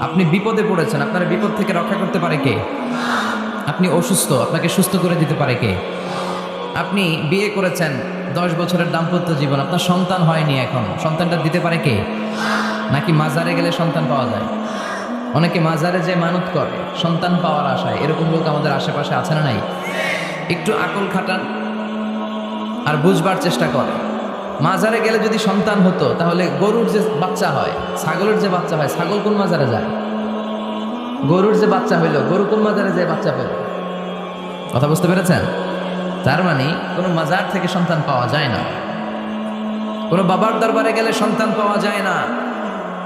আপনি বিপদে পড়েছেন, আপনার বিপদ থেকে রক্ষা করতে পারে কে? আপনি অসুস্থ, আপনাকে সুস্থ করে দিতে পারে কে? আপনি বিয়ে করেছেন, 10 বছরের দাম্পত্য জীবন, আপনার সন্তান হয়নি, এখন সন্তানটা দিতে পারে কে? নাকি মাজারে গেলে সন্তান পাওয়া যায়? অনেকে মাজারে যে মানত করে সন্তান পাওয়ার আশায়, এরকম লোক আমাদের আশেপাশে আছে না নাই? একটু আকল খাটান আর বুঝবার চেষ্টা করে। মাজারে গেলে যদি সন্তান হতো, তাহলে গরুর যে বাচ্চা হয়, ছাগলের যে বাচ্চা হয়, ছাগল কোন মাজারে যায়? গরুর যে বাচ্চা হইলো, গরু কোন মাজারে যায় বাচ্চা পেল? কথা বুঝতে পেরেছেন? তার মানে কোনো মাজার থেকে সন্তান পাওয়া যায় না, কোনো বাবার দরবারে গেলে সন্তান পাওয়া যায় না।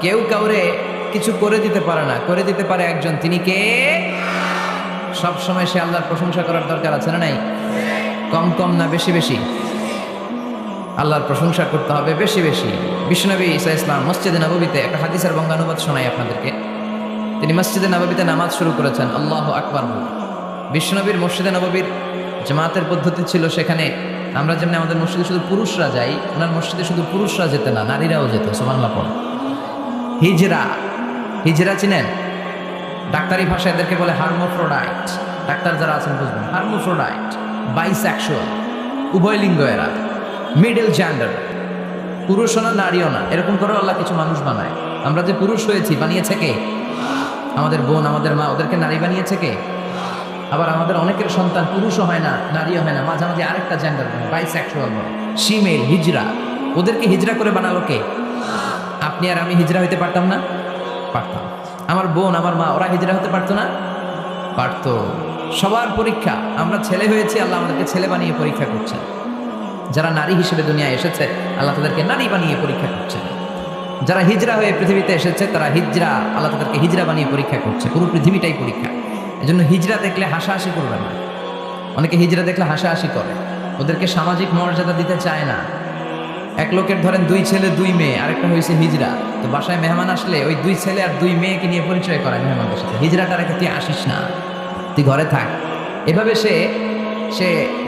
কেউ কাউরে কিছু করে দিতে পারে না, করে দিতে পারে একজন, তিনি কে? সব সময় সে আল্লাহর প্রশংসা করার দরকার আছে না নাই? কম কম না বেশি বেশি? আল্লাহর প্রশংসা করতে হবে বেশি বেশি। বিশ্বনবী ঈসা ইসলাম মসজিদে নববীতে একটা হাদিসের বঙ্গানুবাদ শোনাই আপনাদেরকে। তিনি মসজিদে নববীতে নামাজ শুরু করেছেন আল্লাহু আকবার বলে। বিশ্বনবীর মসজিদে নববীর জামাতের পদ্ধতি ছিল, সেখানে আমরা যেমন আমাদের মসজিদে শুধু পুরুষরা যাই, ওনার মসজিদে শুধু পুরুষরা যেত না, নারীরাও যেত। সুবহানাল্লাহ পড়ে। হিজরা, হিজরা চিনেন? ডাক্তারি ভাষায় এদেরকে বলে হার্মোফ্রোডাইট। ডাক্তার যারা আছেন বুঝবেন, হার্মোফ্রোডাইট, বাইসেক্সুয়াল, উভয় লিঙ্গ এরা, মিডল জেন্ডার, পুরুষও না নারীও না, এরকম করে আল্লাহ কিছু মানুষ বানায়। আমরা যে পুরুষ হয়েছি, বানিয়েছে কে? আমাদের বোন, আমাদের মা, ওদেরকে নারী বানিয়েছে কে? আবার আমাদের অনেকের সন্তান পুরুষও হয় না, নারীও হয় না, মাঝামাঝি আরেকটা জেন্ডার, বাইসেক্সুয়াল বলে, শিমেল, হিজরা। ওদেরকে হিজরা করে বানালো কে? আপনি আর আমি হিজরা হইতে পারতাম না? পারতাম। আমার বোন, আমার মা, ওরা হিজরা হতে পারতো না? পারতো। সবার পরীক্ষা, আমরা ছেলে হয়েছি, আল্লাহ আমাদেরকে ছেলে বানিয়ে পরীক্ষা করছেন। যারা নারী হিসেবে দুনিয়ায় এসেছে, আল্লাহ তাদেরকে নারী বানিয়ে পরীক্ষা করছেন। যারা হিজরা হয়ে পৃথিবীতে এসেছে, তারা হিজরা, আল্লাহ তাদেরকে হিজরা বানিয়ে পরীক্ষা করছে। পুরো পৃথিবীটাই পরীক্ষা। এজন্য হিজরা দেখলে হাসাহাসি করবে না। অনেকে হিজরা দেখলে হাসাহাসি করে, ওদেরকে সামাজিক মর্যাদা দিতে চায় না। এক লোকের ধরেন 2 ছেলে 2 মেয়ে, আরেকটা হয়েছে হিজরা, তো বাসায় মেহমান আসলে ওই 2 ছেলে আর 2 মেয়েকে নিয়ে পরিচয় করায় মেহমানদের সাথে। হিজরাটা রেখে তুই আসিস না, তুই ঘরে থাক। এভাবে সে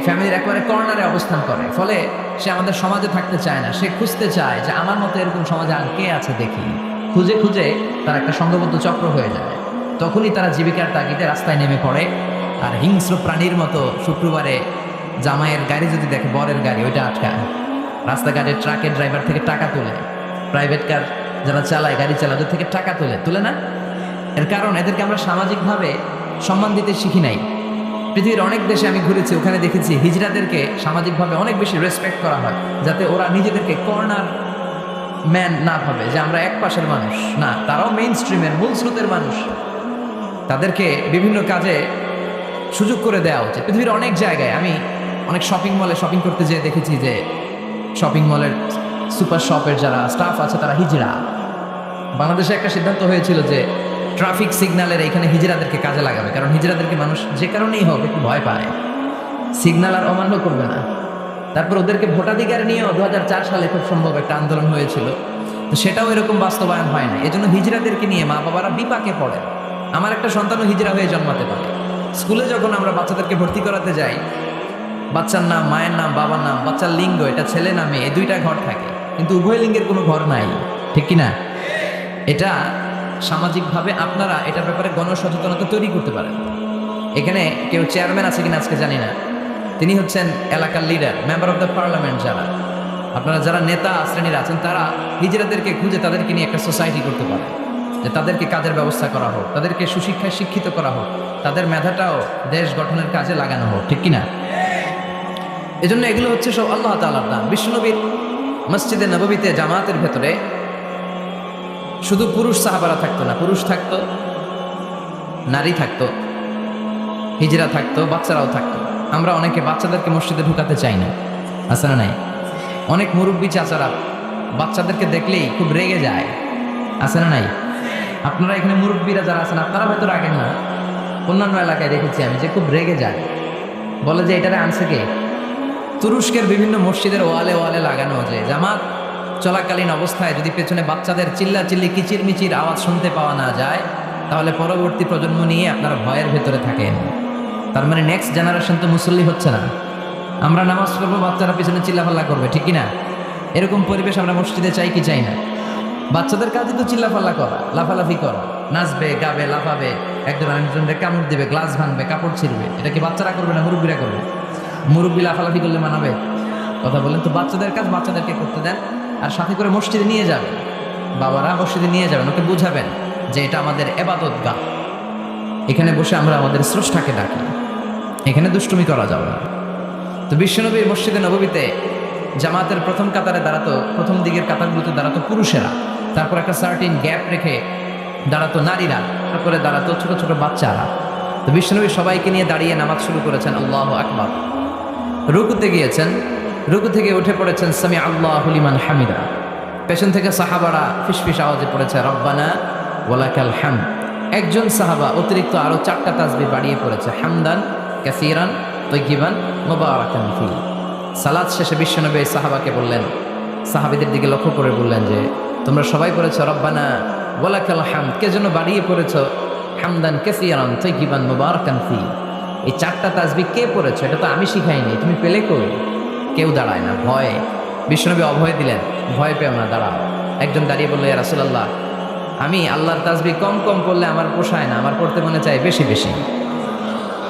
ফ্যামিলির একেবারে কর্নারে অবস্থান করে, ফলে সে আমাদের সমাজে থাকতে চায় না। সে খুঁজতে চায় যে আমার মতো এরকম সমাজে আর কে আছে দেখি। খুঁজে খুঁজে তার একটা সংঘবদ্ধ চক্র হয়ে যায়। তখনই তারা জীবিকার তাগিদে রাস্তায় নেমে পড়ে, আর হিংস্র প্রাণীর মতো শুক্রবারে জামাইয়ের গাড়ি যদি দেখে, বরের গাড়ি, ওইটা আটকায়, রাস্তাঘাটে ট্রাকের ড্রাইভার থেকে টাকা তোলে, প্রাইভেট কার যারা চালায়, গাড়ি চালায়, ওদের থেকে টাকা তোলে না? এর কারণ এদেরকে আমরা সামাজিকভাবে সম্মান দিতে শিখি নাই। পৃথিবীর অনেক দেশে আমি ঘুরেছি, ওখানে দেখেছি হিজড়াদেরকে সামাজিকভাবে অনেক বেশি রেসপেক্ট করা হয়, যাতে ওরা নিজেদেরকে কর্নার ম্যান না ভাবে যে আমরা এক পাশের মানুষ। না, তারাও মেইন স্ট্রিমের, মূল স্রোতের মানুষ। তাদেরকে বিভিন্ন কাজে সুযোগ করে দেওয়া উচিত। পৃথিবীর অনেক জায়গায় আমি অনেক শপিং মলে শপিং করতে যেয়ে দেখেছি যে শপিং মলের সুপার শপের যারা স্টাফ আছে তারা হিজড়া। বাংলাদেশে একটা সিদ্ধান্ত হয়েছিল যে ট্রাফিক সিগন্যালের এখানে হিজড়াদেরকে কাজে লাগাবে, কারণ হিজড়াদেরকে মানুষ যে কারণেই হোক একটু ভয় পায়, সিগন্যাল আর অমান্য করবে না। তারপর ওদেরকে ভোটাধিকার নিয়েও 2004 সালে খুব সম্ভব একটা আন্দোলন হয়েছিল, তো সেটাও এরকম বাস্তবায়ন হয় না। এজন্য হিজড়াদেরকে নিয়ে মা বাবারা বিপাকে পড়ে। আমার একটা সন্তানও হিজড়া হয়ে জন্মাতে পারে। স্কুলে যখন আমরা বাচ্চাদেরকে ভর্তি করাতে যাই, বাচ্চার নাম, মায়ের নাম, বাবার নাম, বাচ্চার লিঙ্গ, এটা ছেলে না মেয়ে, এই 2টা ঘর থাকে, কিন্তু উভয় লিঙ্গের কোনো ঘর নাই, ঠিক কিনা? এটা সামাজিকভাবে আপনারা এটার ব্যাপারে গণসচেতনতা তৈরি করতে পারেন। এখানে কেউ চেয়ারম্যান আছে কিনা আজকে জানি না, তিনি হচ্ছেন এলাকার leader, member of the parliament. যারা আপনারা যারা নেতা শ্রেণীর আছেন, তারা হিজড়াদেরকে খুঁজে তাদেরকে নিয়ে একটা সোসাইটি করতে পারে, যে তাদেরকে কাজের ব্যবস্থা করা হোক, তাদেরকে সুশিক্ষায় শিক্ষিত করা হোক, তাদের মেধাটাও দেশ গঠনের কাজে লাগানো হোক, ঠিক কিনা? এজন্য এগুলো হচ্ছে সব আল্লাহ তাআলার দান। বিশ্বনবীর মসজিদে নববীতে জামাতের ভেতরে শুধু পুরুষ সাহাবারা থাকতো না, পুরুষ থাকতো, নারী থাকতো, হিজরা থাকতো, বাচ্চারাও থাকতো। আমরা অনেকে বাচ্চাদেরকে মসজিদে ঢুকাতে চাই না, আছে না নাই? অনেক মুরব্বী চাচারা বাচ্চাদেরকে দেখলেই খুব রেগে যায়, আছে না নাই? আপনারা এখানে মুরব্বীরা যারা আছেন, আপনারা হয়তো রাগেন না, অন্যান্য এলাকায় দেখেছি আমি যে খুব রেগে যায়, বলে যে এটারে আনছে কে? তুরস্কের বিভিন্ন মসজিদের ওয়ালে ওয়ালে লাগানো, যে জামাত চলাকালীন অবস্থায় যদি পেছনে বাচ্চাদের চিল্লাচিল্লি, কিচিরমিচির আওয়াজ শুনতে পাওয়া না যায়, তাহলে পরবর্তী প্রজন্ম নিয়ে আপনারা ভয়ের ভেতরে থাকেন। তার মানে নেক্সট জেনারেশন তো মুসল্লি হচ্ছে না। আমরা নামাজ পড়বো, বাচ্চারা পিছনে চিল্লাপাল্লা করবে, ঠিক কিনা? এরকম পরিবেশ আমরা মসজিদে চাই কি চাই না? বাচ্চাদের কাজই তো চিল্লাফাল্লা করা, লাফালাফি করা, নাচবে, গাবে, লাফাবে, একজন আরেকজনকে কামড় দিবে, গ্লাস ভাঙবে, কাপড় ছিঁড়বে। এটা কি বাচ্চারা করবে না মুরব্বীরা করবে? মুরব্বী লাফালাফি করলে মানাবে? কথা বলেন তো। বাচ্চাদের কাজ বাচ্চাদেরকে করতে দেন, আর সাথে করে মসজিদে নিয়ে যাবেন। বাবারা মসজিদে নিয়ে যাবেন, ওকে বুঝাবেন যে এটা আমাদের এবাদতগাহ, এখানে বসে আমরা আমাদের স্রষ্টাকে ডাকি, এখানে দুষ্টুমি করা যাবে না। তো বিশ্বনবীর মসজিদে নববীতে জামাতের প্রথম কাতারে দাঁড়াতো, প্রথম দিকের কাতারগুলোতে দাঁড়াতো পুরুষেরা, তারপর একটা সার্টিন গ্যাপ রেখে দাঁড়াতো নারীরা, তারপরে দাঁড়াতো ছোট ছোট বাচ্চারা। তো বিশ্বনবী সবাইকে নিয়ে দাঁড়িয়ে নামাজ শুরু করেছেন, আল্লাহু আকবার। রুকুতে গিয়েছেন, রুকু থেকে উঠে পড়েছেন সামি আল্লাহু লিমান হামিদা। পেছন থেকে সাহাবারা ফিসফিস আওয়াজে পড়েছে রব্বানা ওয়ালাকাল হামদ। একজন সাহাবা অতিরিক্ত আরো 4টা তাসবিহ বাড়িয়ে পড়েছে, হামদান কাসীরান তাইয়িবান মুবারাকান ফি। সালাত শেষে বিশ্বনবী সাহাবাকে বললেন, সাহাবীদের দিকে লক্ষ্য করে বললেন যে তোমরা সবাই পড়েছো রব্বানা ওয়ালাকাল হামদ, কে জন্য বাড়িয়ে পড়েছো হামদান কাসীরান তাইয়িবান মুবারাকান ফি? এই 4টা তাসবিহ কে পড়েছো? এটা তো আমি শিখাইনি, তুমি পেলে কই? কেউ দাঁড়ায় না, ভয়ে। বিশ্বনবী অভয় দিলেন, ভয় পেও না, দাঁড়াও। একজন দাঁড়িয়ে বলল, ইয়া রাসূলুল্লাহ, আমি আল্লাহর তাসবিহ কম কম পড়লে আমার পোষায় না, আমার পড়তে মনে চায় বেশি বেশি,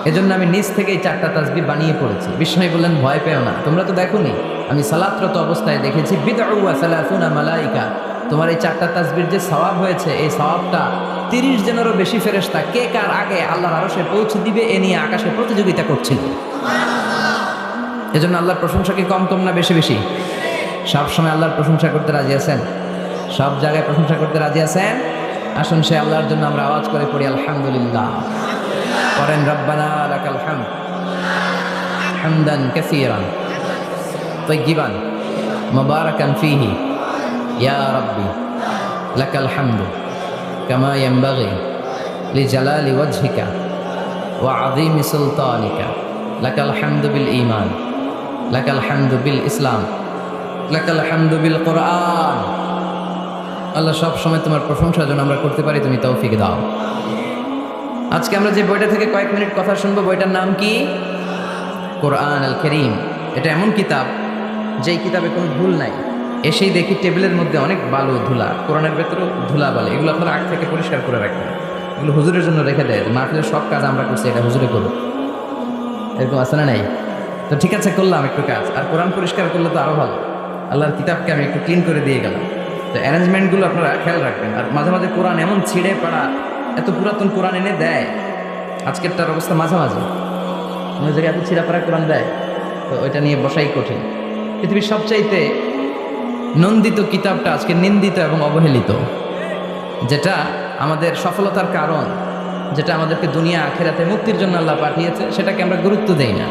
এজন্য আমি নিজ থেকেই 4টা তাসবিহ বানিয়ে পড়েছি। বিশ্বনবী বললেন, ভয় পেও না, তোমরা তো দেখোনি আমি সালাতরত অবস্থায় দেখেছি বিদউ ওয়া সালাসুনা মালাইকা, তোমার এই 4টা তাসবিহর যে সওয়াব হয়েছে, এই সওয়াবটা 30 জনেরও বেশি ফেরেশতা কে কার আগে আল্লাহর আরশে পৌঁছে দিবে এ নিয়ে আকাশে প্রতিযোগিতা করছিল। এজন্য আল্লাহর প্রশংসা কি কম কম না বেশি বেশি? সব সময় আল্লাহর প্রশংসা করতে রাজি আছেন? সব জায়গায় প্রশংসা করতে রাজি আছেন? আসুন সে আল্লাহর জন্য আমরা আওয়াজ করে পড়ি আলহামদুলিল্লাহ। করেন রব্বানা লাকাল হামদ হামদান কাসীরান তাইয়িবান মুবারাকান ফীহি ইয়া রাব্বি লাকাল হামদু কামা ইয়ানবাগি লিজালালি ওয়াজহিকা ওয়া আযীমি সুলতানিকা লাকাল হামদু বিল ঈমান লাকাল হামদু বিল ইসলাম লাকাল হামদু বিল কোরআন। আল্লাহ সব সময় তোমার প্রশংসা যেন আমরা করতে পারি, তুমি তৌফিক দাও। আজকে আমরা যে বইটা থেকে কয়েক মিনিট কথা শুনবো, বইটার নাম কি? কোরআন আল কারীম। এটা এমন কিতাব যেই কিতাবে কোনো ভুল নাই। এসেই দেখি টেবিলের মধ্যে অনেক বালু ধুলা, কোরআনের ভেতরেও ধুলা বালি, এগুলো আপনারা আগ থেকে পরিষ্কার করে রাখবেন। এগুলো হুজুরের জন্য রেখে দেয়, মাহফিলের সব কাজ আমরা করছি, এটা হুজুরে করুক, এরকম আছে না নাই? তো ঠিক আছে, করলাম একটু কাজ, আর কোরআন পরিষ্কার করলে তো আরও ভালো। আল্লাহর কিতাবকে আমি একটু ক্লিন করে দিয়ে গেলাম। তো অ্যারেঞ্জমেন্টগুলো আপনারা খেয়াল রাখবেন। আর মাঝে মাঝে কোরআন এমন ছিঁড়ে পাড়া, এত পুরাতন কোরআন এনে দেয়, আজকেরটার অবস্থা মাঝামাঝি, অন্য জায়গায় এত ছিঁড়া পাড়া কোরআন দেয়, তো ওইটা নিয়ে বসাই কঠিন। পৃথিবীর সবচাইতে নন্দিত কিতাবটা আজকে নিন্দিত এবং অবহেলিত, যেটা আমাদের সফলতার কারণ, যেটা আমাদেরকে দুনিয়া আখিরাতে মুক্তির জন্য আল্লাহ পাঠিয়েছে, সেটাকে আমরা গুরুত্ব দেই না।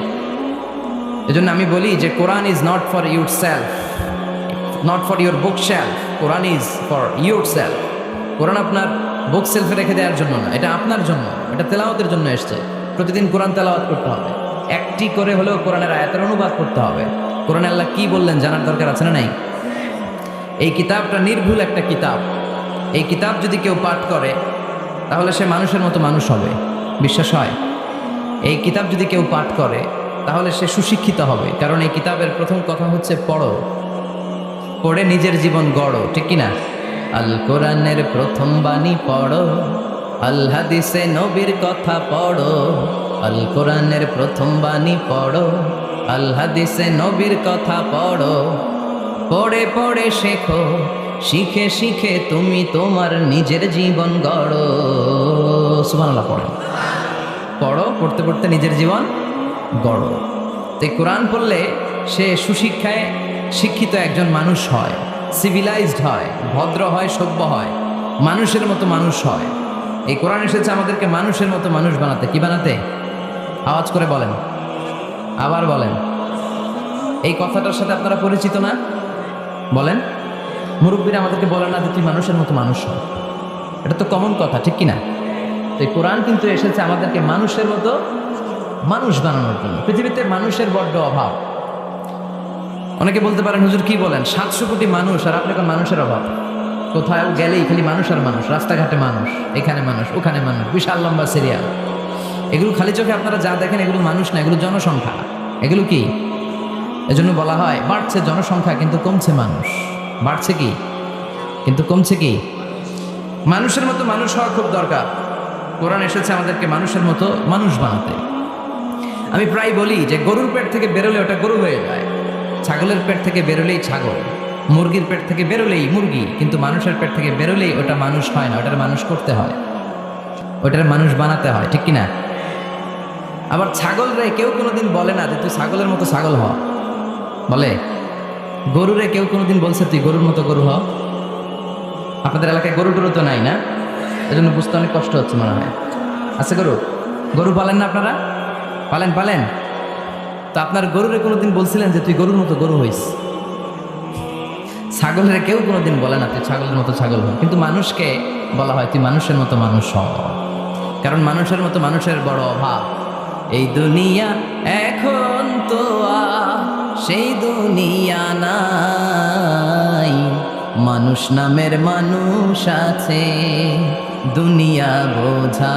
এজন্য আমি বলি যে Quran is not for your self, not for your bookshelf, Quran is for your self. কোরআন আপনার বুক সেলফে রেখে দেওয়ার জন্য না, এটা আপনার জন্য, এটা তেলাওয়াতের জন্য এসছে। প্রতিদিন কোরআন তেলাওয়াত করতে হবে, একটি করে হলেও কোরআনের আয়াতের অনুবাদ করতে হবে। কোরআনে আল্লাহ কি বললেন জানার দরকার আছে না নাই? এই কিতাবটা নির্ভুল একটা কিতাব। এই কিতাব যদি কেউ পাঠ করে তাহলে সে মানুষের মতো মানুষ হবে, বিশ্বাস হয়? এই কিতাব যদি কেউ পাঠ করে তাহলে সে সুশিক্ষিত হবে, কারণ এই কিতাবের প্রথম কথা হচ্ছে পড়ো, পড়ে নিজের জীবন গড়ো, ঠিক কিনা? আল কোরআনের প্রথম বাণী পড়ো, আল হাদিসে নবীর কথা পড়ো। আল কোরআনের প্রথম বাণী পড়ো, আল হাদিসে নবীর কথা পড়ো। পড়ে পড়ে শেখো, শিখে শিখে তুমি তোমার নিজের জীবন গড়ো। সুবহানাল্লাহ পড়ো, পড়ো, পড়তে পড়তে নিজের জীবন গড়ো। তো কোরআন পড়লে সে সুশিক্ষায় শিক্ষিত একজন মানুষ হয়, সিভিলাইজড হয়, ভদ্র হয়, সভ্য হয়, মানুষের মতো মানুষ হয়। এই কোরআন এসেছে আমাদেরকে মানুষের মতো মানুষ বানাতে। কি বানাতে? আওয়াজ করে বলেন, আবার বলেন। এই কথাটার সাথে আপনারা পরিচিত না? বলেন। মুরব্বীরা আমাদেরকে বলে না যে তুই মানুষের মতো মানুষ হ, এটা তো কমন কথা, ঠিক কিনা? তো এই কোরআন কিন্তু এসেছে আমাদেরকে মানুষের মতো মানুষ বানানোর জন্য। পৃথিবীতে মানুষের বড্ড অভাব। অনেকে বলতে পারেন, হুজুর কি বলেন, 700 কোটি মানুষ আর আপনি কোন মানুষের অভাব? কোথাও গেলেই খালি মানুষ আর মানুষ, রাস্তাঘাটে মানুষ, এখানে মানুষ, ওখানে মানুষ, বিশাল লম্বা সিরিয়াল। এগুলো খালি চোখে আপনারা যা দেখেন এগুলো মানুষ না, এগুলো জনসংখ্যা। এগুলো কি? এজন্য বলা হয় বাড়ছে জনসংখ্যা কিন্তু কমছে মানুষ। বাড়ছে কি? কিন্তু কমছে কি? মানুষের মতো মানুষ হওয়া খুব দরকার। কোরআন এসেছে আমাদেরকে মানুষের মতো মানুষ বানাতে। আমি প্রায় বলি যে গরুর পেট থেকে বেরোলে ওটা গরু হয়ে যায়, ছাগলের পেট থেকে বেরোলেই ছাগল, মুরগির পেট থেকে বেরোলেই মুরগি, কিন্তু মানুষের পেট থেকে বেরোলেই ওটা মানুষ হয় না, ওটার মানুষ করতে হয়, ওটার মানুষ বানাতে হয়, ঠিক কিনা? আবার ছাগলরে কেউ কোনোদিন বলে না যে তুই ছাগলের মতো ছাগল হ, বলে? গরুরে কেউ কোনোদিন বলছে তুই গরুর মতো গরু হ? আপনাদের এলাকায় গরু টরু তো নাই না, এজন্য বুঝতে অনেক কষ্ট হচ্ছে মনে হয়। আছে গরু? গরু পালেন না আপনারা? পালেন? তো আপনার গরুরে কোনোদিন বলছিলেন যে তুই গরুর মতো গরু হইস? ছাগলের কেউ কোনোদিন বলে না তুই ছাগলের মতো ছাগল হ, কিন্তু মানুষকে বলা হয় তুই মানুষের মতো মানুষ হ, কারণ মানুষের মতো মানুষের বড় অভাব। এই দুনিয়া এখন তো সেই দুনিয়া নাই, মানুষ নামের মানুষ আছে, দুনিয়া বোঝায়,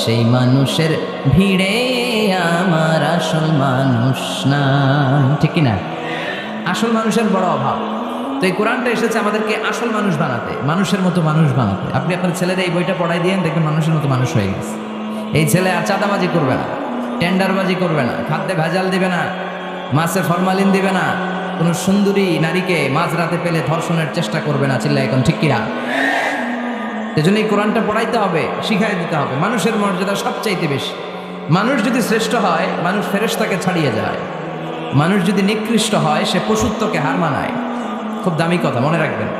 সেই মানুষের ভিড়ে আমার আসল মানুষ না, ঠিক না? আসল মানুষের বড় অভাব। তো এই কোরআনটা এসেছে আমাদেরকে আসল মানুষ বানাতে, মানুষের মতো মানুষ বানাতে। আপনি আপনার ছেলেদের এই বইটা পড়াই দিয়েন, দেখবেন মানুষের মতো মানুষ হয়ে গেছে। এই ছেলে আর চাঁদাবাজি করবে না, টেন্ডারবাজি করবে না, খাদ্যে ভেজাল দিবে না, মাছে ফরমালিন দিবে না, কোনো সুন্দরী নারীকে মাঝরাতে পেলে ধর্ষণের চেষ্টা করবে না। চিল্লা এখন ঠিক কিনা? এজন্য এই কোরআনটা পড়াইতে হবে, শিখাই দিতে হবে। মানুষের মর্যাদা সবচাইতে বেশি। মানুষ যদি শ্রেষ্ঠ হয়, মানুষ ফেরেশতাকে ছাড়িয়ে যায়। মানুষ যদি নিকৃষ্ট হয়, সে পশুত্বকে হার মানায়। খুব দামি কথা, মনে রাখবেন।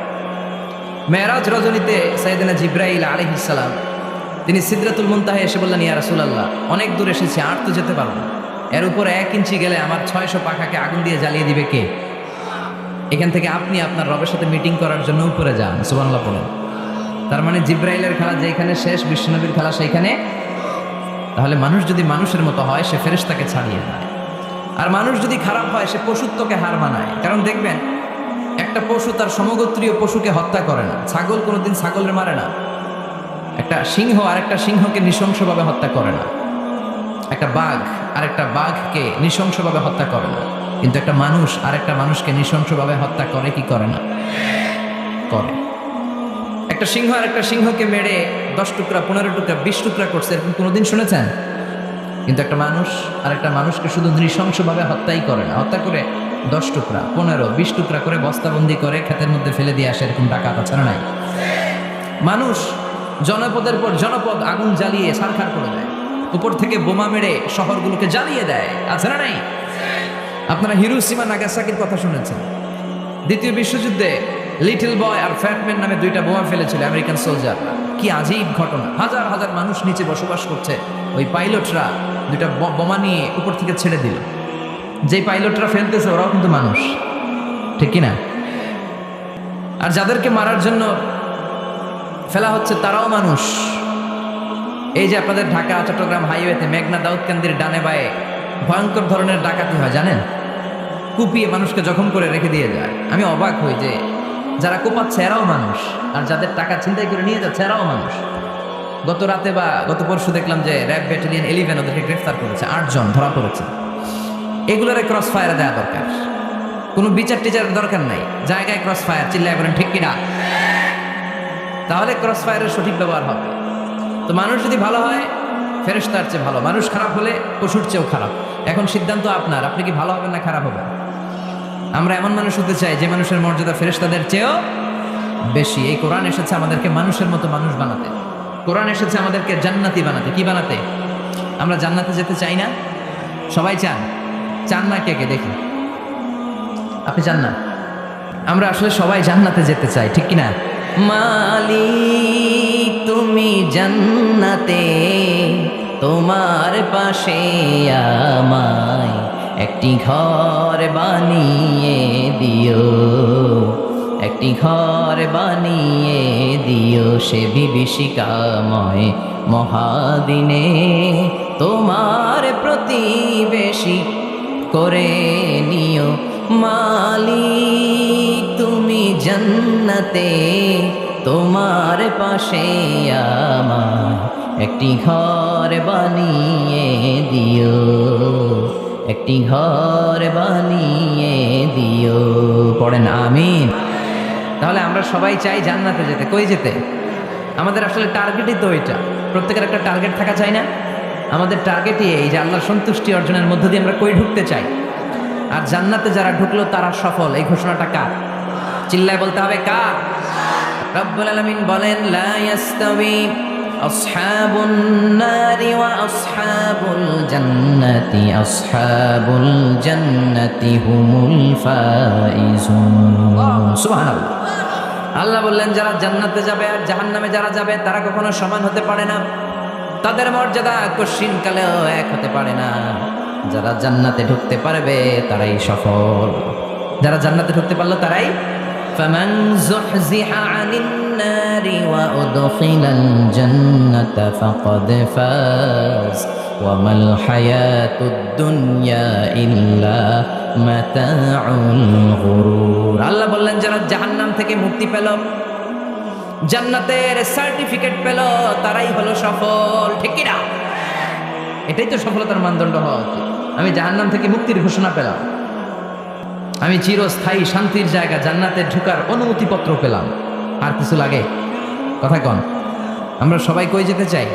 মেরাজ রজনীতে সাইয়েদনা জিব্রাইল আলাইহিস সালাম তিনি সিদরাতুল মুনতাহা এসে বললেন, ইয়া রাসূলুল্লাহ, অনেক দূর এসেছি, আর তো যেতে পারবো না, এর উপরে 1 ইঞ্চি গেলে আমার 600 পাখাকে আগুন দিয়ে জ্বালিয়ে দিবে কে? এখান থেকে আপনি আপনার রবের সাথে মিটিং করার জন্য উপরে যান। সুবহানাল্লাহ পড়েন। তার মানে জিব্রাইলের খেলা যেখানে শেষ, বিশ্বনবীর খেলা সেইখানে। তাহলে মানুষ যদি মানুষের মতো হয়, সে ফেরেশতাকে ছাড়িয়ে যায়। আর মানুষ যদি খারাপ হয়, সে পশুত্বকে হার মানায়। কারণ দেখবেন, একটা পশু তার সমগোত্রীয় পশুকে হত্যা করে না। ছাগল কোনোদিন ছাগলের মারে না। একটা সিংহ আরেকটা সিংহকে নৃশংসভাবে হত্যা করে না। একটা বাঘ আরেকটা বাঘকে নৃশংসভাবে হত্যা করে না। কিন্তু একটা মানুষ আরেকটা মানুষকে নৃশংসভাবে হত্যা করে কি করে না? করে। একটা সিংহ আরেকটা সিংহকে মেরে 10 টুকরা, 15 টুকরা, 20 টুকরা করছে, এরকম কোনোদিন শুনেছেন? কিন্তু একটা মানুষ আরেকটা মানুষকে শুধু নৃশংসভাবে হত্যাই করে না, হত্যা করে 10 টুকরা, 15, 20 টুকরা করে বস্তাবন্দি করে ক্ষেতের মধ্যে ফেলে দিয়ে আসে, এরকম ডাকাত আছে না নাই? মানুষ জনপদের পর জনপদ আগুন জ্বালিয়ে ছারখার করে দেয়, উপর থেকে বোমা মেরে শহরগুলোকে জ্বালিয়ে দেয়, আছে না নাই? আপনারা হিরোশিমা নাগাসাকির কথা শুনেছেন। দ্বিতীয় বিশ্বযুদ্ধে লিটল বয় আর ফ্যাটম্যান নামে 2টা বোমা ফেলেছিল আমেরিকান সোলজাররা। কি আজীব ঘটনা! হাজার হাজার মানুষ নিচে বসবাস করছে, ওই পাইলটরা 2টা বোমা নিয়ে উপর থেকে ছেড়ে দিল। যেই পাইলটরা ফেলতেছে ওরাও কিন্তু মানুষ, ঠিক কিনা? আর যাদেরকে মারার জন্য ফেলা হচ্ছে তারাও মানুষ। এই যে আপনাদের ঢাকা চট্টগ্রাম হাইওয়েতে মেঘনা দাউদকান্দির ডানে বায়ে ভয়ঙ্কর ধরনের ডাকাতি হয়, জানেন? কুপিয়ে মানুষকে জখম করে রেখে দিয়ে যায়। আমি অবাক হই যে যারা কোপাচ্ছে এরাও মানুষ, আর যাদের টাকা ছিনতাই করে নিয়ে যাচ্ছে এরাও মানুষ। গত রাতে বা গত পরশু দেখলাম যে র্যাব ব্যাটালিয়ন 11 ওদেরকে গ্রেফতার করেছে, 8 জন ধরা পড়েছে। এগুলোর ক্রস ফায়ারে দেওয়া দরকার, কোনো বিচার টিচারের দরকার নাই, জায়গায় ক্রস ফায়ার। চিল্লায় বলেন ঠিক কিনা? তাহলে ক্রস ফায়ারের সঠিক ব্যবহার হবে। তো মানুষ যদি ভালো হয়, ফেরেশতার চেয়ে ভালো। মানুষ খারাপ হলে পশুর চেয়েও খারাপ। এখন সিদ্ধান্ত আপনার, আপনি কি ভালো হবেন না খারাপ হবেন? আমরা এমন মানুষ হতে চাই যে মানুষের মর্যাদা ফেরেশতাদের চেয়েও বেশি। এই কোরআন এসেছে আমাদেরকে মানুষের মতো মানুষ বানাতে। কোরআন এসেছে আমাদেরকে জান্নাতি বানাতে। কি বানাতে? আমরা জান্নাতে যেতে চাই না? সবাই চান? চান না কে কে দেখি? আপনি চান না? আমরা আসলে সবাই জান্নাতে যেতে চাই, ঠিক কিনা? মালিক তুমি জান্নাতে, তোমার পাশে আমায় একটি ঘর বানিয়ে দিও, একটি ঘর বানিয়ে দিও সে বিভীষিকাময় মহাদিনে, তোমার প্রতিবেশী করে নিও। মালিক তুমি জান্নাতে, তোমার পাশে আমায় একটি ঘর বানিয়ে দিও, একটি ঘর বানিয়ে দিও। পড়েন আমিন। তাহলে আমরা সবাই চাই জান্নাতে যেতে। কই যেতে? আমাদের আসলে টার্গেটই তো ওইটা। প্রত্যেকের একটা টার্গেট থাকা চাই না? আমাদের টার্গেটই এই যে আল্লাহর সন্তুষ্টি অর্জনের মধ্য দিয়ে আমরা কই ঢুকতে চাই। আর জান্নাতে যারা ঢুকলো তারা সফল। এই ঘোষণাটা কার? চিল্লায় বলতে হবে কার? রব্বুল আলামিন বলেন, লা ইয়াস্তাবি আসহাবুন নারি ওয়া আসহাবুল জান্নাতি হুমুল ফাইজুন। সুবহানাল্লাহ। আল্লাহ বললেন, যারা জান্নাতে যাবে আর জাহান্নামে যারা যাবে তারা কখনো সমান হতে পারে না। তাদের মর্যাদা কশিনকালেও এক হতে পারে না। যারা জান্নাতে ঢুকতে পারবে তারাই সফল। যারা জান্নাতে ঢুকতে পারলো তারাই ফামান যুহজিহা আনিন নারি ওয়া উদখিলাল জান্নাতা ফাকাদ ফাজ ওয়া মাল হায়াতুদ দুনিয়া ইল্লা মাতাউল গুরুর। আল্লাহ বললেন, যারা জাহান্নাম থেকে মুক্তি পেল, জান্নাতের সার্টিফিকেট পেল, তারাই হলো সফল। ঠিক কি না? এটাই তো সফলতার মানদণ্ড হওয়া উচিত। আমি জাহান্নাম থেকে মুক্তির ঘোষণা পেলাম, আমি চিরস্থায়ী শান্তির জায়গা জান্নাতে ঢোকার অনুমতিপত্র পেলাম, আর কিছু লাগে? কথা কন। আমরা সবাই কই যেতে চাই?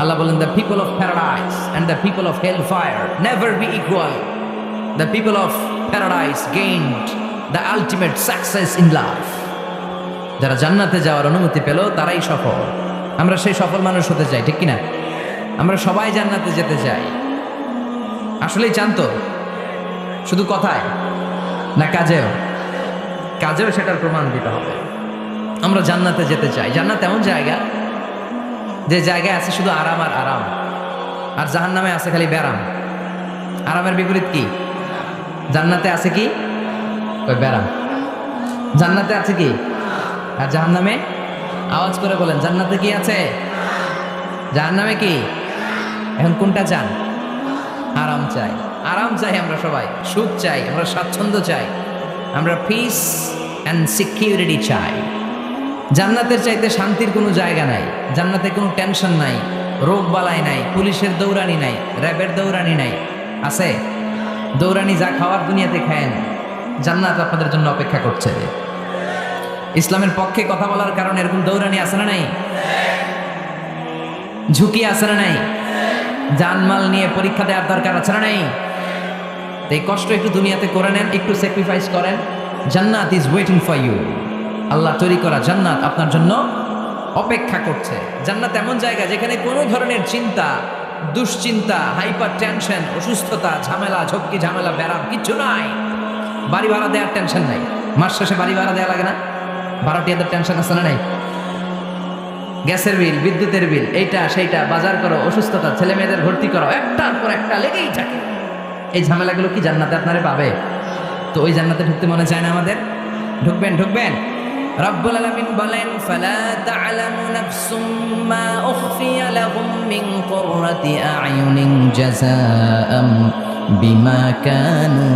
আল্লাহ বলেন, the people of paradise and the people of hell fire never be equal. The people of paradise gained the ultimate success in life. যারা জান্নাতে যাওয়ার অনুমতি পেল তারাই সফল। আমরা সেই সফল মানুষ হতে চাই, ঠিক কিনা? আমরা সবাই জান্নাতে যেতে চাই। আসলেই চান তো? শুধু কথায় না কাজেও? কাজেও সেটার প্রমাণ দিতে হবে। আমরা জান্নাতে যেতে চাই। জান্নাত এমন জায়গা যে জায়গায় আছে শুধু আরাম আর আরাম, আর জাহান্নামে আছে খালি ব্যারাম। আরামের বিপরীত কি? জান্নাতে আছে কি? ওই ব্যারাম। জান্নাতে আছে কি? আর জাহান্নামে? আওয়াজ করে বলেন, জান্নাতে কি আছে? জাহান্নামে কি? এখন কোনটা চান? আরাম চাই। আরাম চাই আমরা সবাই, সুখ চাই, আমরা স্বাচ্ছন্দ্য চাই, আমরা পিস অ্যান্ড সিকিউরিটি চাই। জান্নাতের চাইতে শান্তির কোনো জায়গা নাই। জান্নাতে কোনো টেনশন নাই, রোগ বালাই নাই, পুলিশের দৌড়ানি নাই, র্যাবের দৌড়ানি নাই। আছে? দৌড়ানি যা খাওয়ার দুনিয়াতে খায়েন, জান্নাত আপনাদের জন্য অপেক্ষা করছে। ইসলামের পক্ষে কথা বলার কারণে এরকম দৌড়ানি আছে না নাই? ঝুঁকি আছে না নাই? জানমাল নিয়ে পরীক্ষা দেওয়ার দরকার আছে না নাই? এই কষ্ট একটু দুনিয়াতে করে নেন, একটু স্যাক্রিফাইস করেন। জান্নাত ইজ ওয়েটিং ফর ইউ। আল্লাহ তৈরি করা জান্নাত আপনার জন্য অপেক্ষা করছে। জান্নাত এমন জায়গা যেখানে কোনো ধরনের চিন্তা, দুশ্চিন্তা, হাইপার টেনশন, অসুস্থতা, ঝামেলা, ঝক্কি ঝামেলা, ব্যারাম কিচ্ছু নাই। বাড়ি ভাড়া দেওয়ার টেনশন নাই। মাস শেষে বাড়ি ভাড়া দেওয়া লাগে না? ভাড়াটিয়াদের টেনশন আছে না নাই? গ্যাসের বিল, বিদ্যুতের বিল, এইটা সেইটা, বাজার করো, অসুস্থতা, ছেলে মেয়েদের ভর্তি করো, একটার পর একটা লেগেই থাকে। এই ঝামেলাগুলো কি জান্নাতে আপনারে পাবে? তো ওই জান্নাতে ঢুকতে মনে চায় না আমাদের? ঢুকবেন, ঢুকবেন। রব্বুল আলামিন বলেন, ফালা তা'লামু নাফসুম মা উখফিয়া লাহুম মিন কুররাতি আ'য়ুনিন জাযাআম বিমা কানু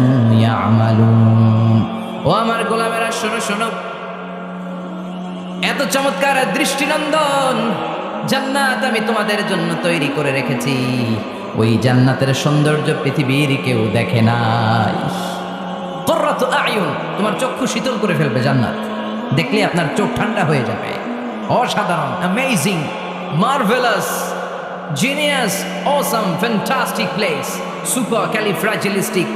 ইয়া'মালুন। ও আমার গোলামেরা, শোনো শোনো, এত চমৎকার দৃষ্টিনন্দন জান্নাত আমি তোমাদের জন্য তৈরি করে রেখেছি। ওই জান্নাতের সৌন্দর্য পৃথিবীর কেউ দেখে নাই। কুররাতু আ'য়ুন, তোমার চক্ষু শীতল করে ফেলবে জান্নাত। দেখলে আপনার চোখ ঠান্ডা হয়ে যাবে। অসাধারণ, amazing, marvellous, genius, awesome, fantastic place, super califragilistic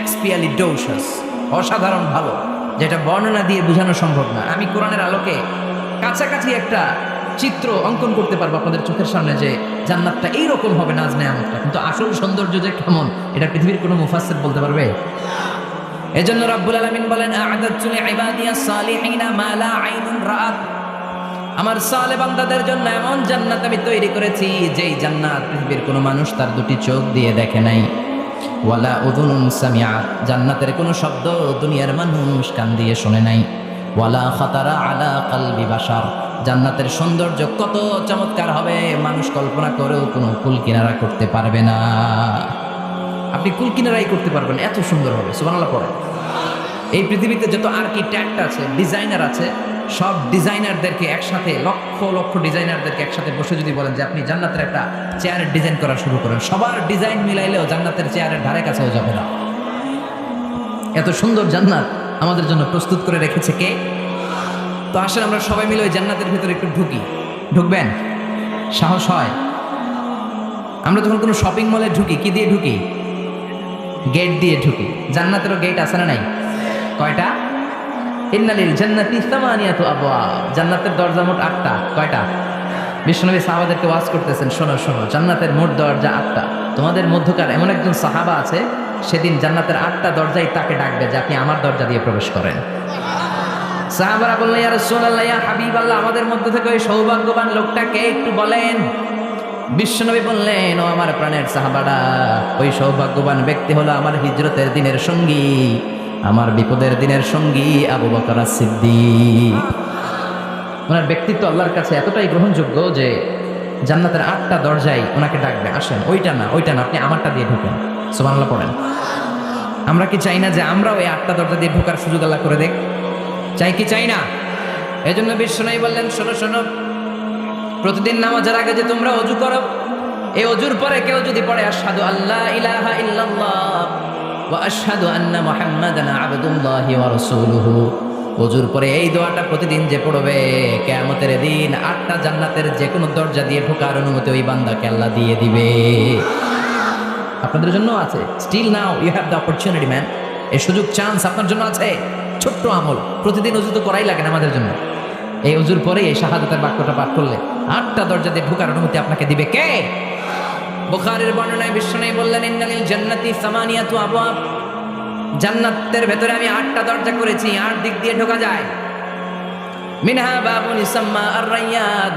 এক্সপিয়ালিডোসাস। অসাধারণ ভালো, যেটা বর্ণনা দিয়ে বোঝানো সম্ভব না। আমি কোরআনের আলোকে কাছাকাছি একটা চিত্র অঙ্কন করতে পারবো আপনাদের চোখের সামনে, যে জান্নাতটা এইরকম হবে, নাজ নেয়ামতটা। কিন্তু আসল সৌন্দর্য যে কেমন, এটা পৃথিবীর কোনো মুফাসসির বলতে পারবে? এজন্য রাব্বুল আলামিন বলেন, আ'আদাতু লিইবাদিয়াস সালিহিনা মা লা আইনুন রাআত। আমার সালেহ বান্দাদের জন্য এমন জান্নাত আমি তৈরি করেছি, যেই জান্নাত পৃথিবীর কোনো মানুষ তার দুটি চোখ দিয়ে দেখে নাই। ওয়ালা উযুনুন সামিআত, জান্নাতের কোনো শব্দ দুনিয়ার মানুষ কান দিয়ে শোনে নাই। ওয়ালা খাতারা আলা কলবি বাশার, জান্নাতের সৌন্দর্য কত চমৎকার হবে মানুষ কল্পনা করেও কোনো কুল কিনারা করতে পারবে না। আপনি কুল কিনারাই করতে পারবেন, এত সুন্দর হবে। সুবহানাল্লাহ পড়ে। এই পৃথিবীতে যত আর্কিটেক্ট আছে, ডিজাইনার আছে, সব ডিজাইনারদেরকে একসাথে, লক্ষ লক্ষ ডিজাইনারদেরকে একসাথে বসে যদি বলেন যে আপনি জান্নাতের একটা চেয়ারের ডিজাইন করা শুরু করেন, সবার ডিজাইন মিলাইলেও জান্নাতের চেয়ারের ধারে কাছেও যাবে না। এত সুন্দর জান্নাত আমাদের জন্য প্রস্তুত করে রেখেছে কে? তো আসলে আমরা সবাই মিলে ওই জান্নাতের ভিতরে একটু ঢুকি। ঢুকবেন? সাহস হয়? আমরা যখন কোনো শপিং মলে ঢুকি, কি দিয়ে ঢুকি? গেট দিয়ে ঢুকি। জান্নাতেরও গেট আছে না নাই? কয়টা? ইন্নালিল জান্নাতি সামানিয়াতু আবওয়াব। জান্নাতের দরজা মোট 8টা। কয়টা? বিশ্বনবী সাহাবাদেরকে ওয়াজ করতেছেন, শোনো শোনো, জান্নাতের মোট দরজা 8টা। তোমাদের মধ্যকার এমন একজন সাহাবা আছে, সেদিন জান্নাতের 8টা দরজাই তাকে ডাকবে যে আপনি আমার দরজা দিয়ে প্রবেশ করেন। সাহাবারা বললেন, ইয়া রাসূলুল্লাহ, ইয়া হাবিবাল্লাহ, আমাদের মধ্যে থেকে ওই সৌভাগ্যবান লোকটা কে একটু বলেন। বিশ্বনবী বললেন, ও আমার প্রাণের সাহাবারা, ওই সৌভাগ্যবান ব্যক্তি হলো আমার হিজরতের দিনের সঙ্গী, আমার বিপদের দিনের সঙ্গী আবু বকর সিদ্দিক। ওনার ব্যক্তিত্ব আল্লাহর কাছে এতটাই গ্রহণযোগ্য যে জান্নাতের 8টা দরজায় ওনাকে ডাকবে, আসেন। ওইটা না, আপনি আমারটা দিয়ে ঢুকেন। সুবহানাল্লাহ পড়েন। আমরা কি চাই না যে আমরা ওই 8টা দরজা দিয়ে ঢোকার সুযোগ আল্লাহ করে দেখ? চাই কি চাই না? এই জন্য বিশ্বনবী বললেন, শোনো শোনো, প্রতিদিন নামাজের আগে যে তোমরা ওযু করো, এই ওযুর পরে কেউ যদি পড়ে আশহাদু আল্লা ইলাহা ইল্লাল্লাহ ওয়া আশহাদু আন্না মুহাম্মাদান আবদুল্লাহি ওয়া রাসূলুহু, ওযুর পরে এই দোয়াটা প্রতিদিন যে পড়বে, কিয়ামতের দিন 8টা জান্নাতের যে কোনো দরজা দিয়ে ঢোকার অনুমতি ওই বান্দাকে আল্লাহ দিয়ে দিবে। আপনাদের জন্য আছে। Still now you have the opportunity man. এই সুযোগ, চান্স আপনার জন্য আছে। ছোট্ট আমল, প্রতিদিন ওযু তো করাই লাগে না আমাদের জন্য। এই ওযুর পরে এই শাহাদাতের বাক্যটা পাঠ করলে 8টা দরজা দিয়ে ঢোকার অনুমতি আপনাকে দিবে কে? বুখারীর বর্ণনায় বিশ্বনবী বললেন, ইন্নালিল জান্নাতি সামানিয়াতু আবওয়াব, জান্নাতের ভেতরে আমি 8টা দরজা করেছি, 8 দিক দিয়ে ঢোকা যায়। মিনহা বাবুন ইসাম্মা আর-রায়্যান,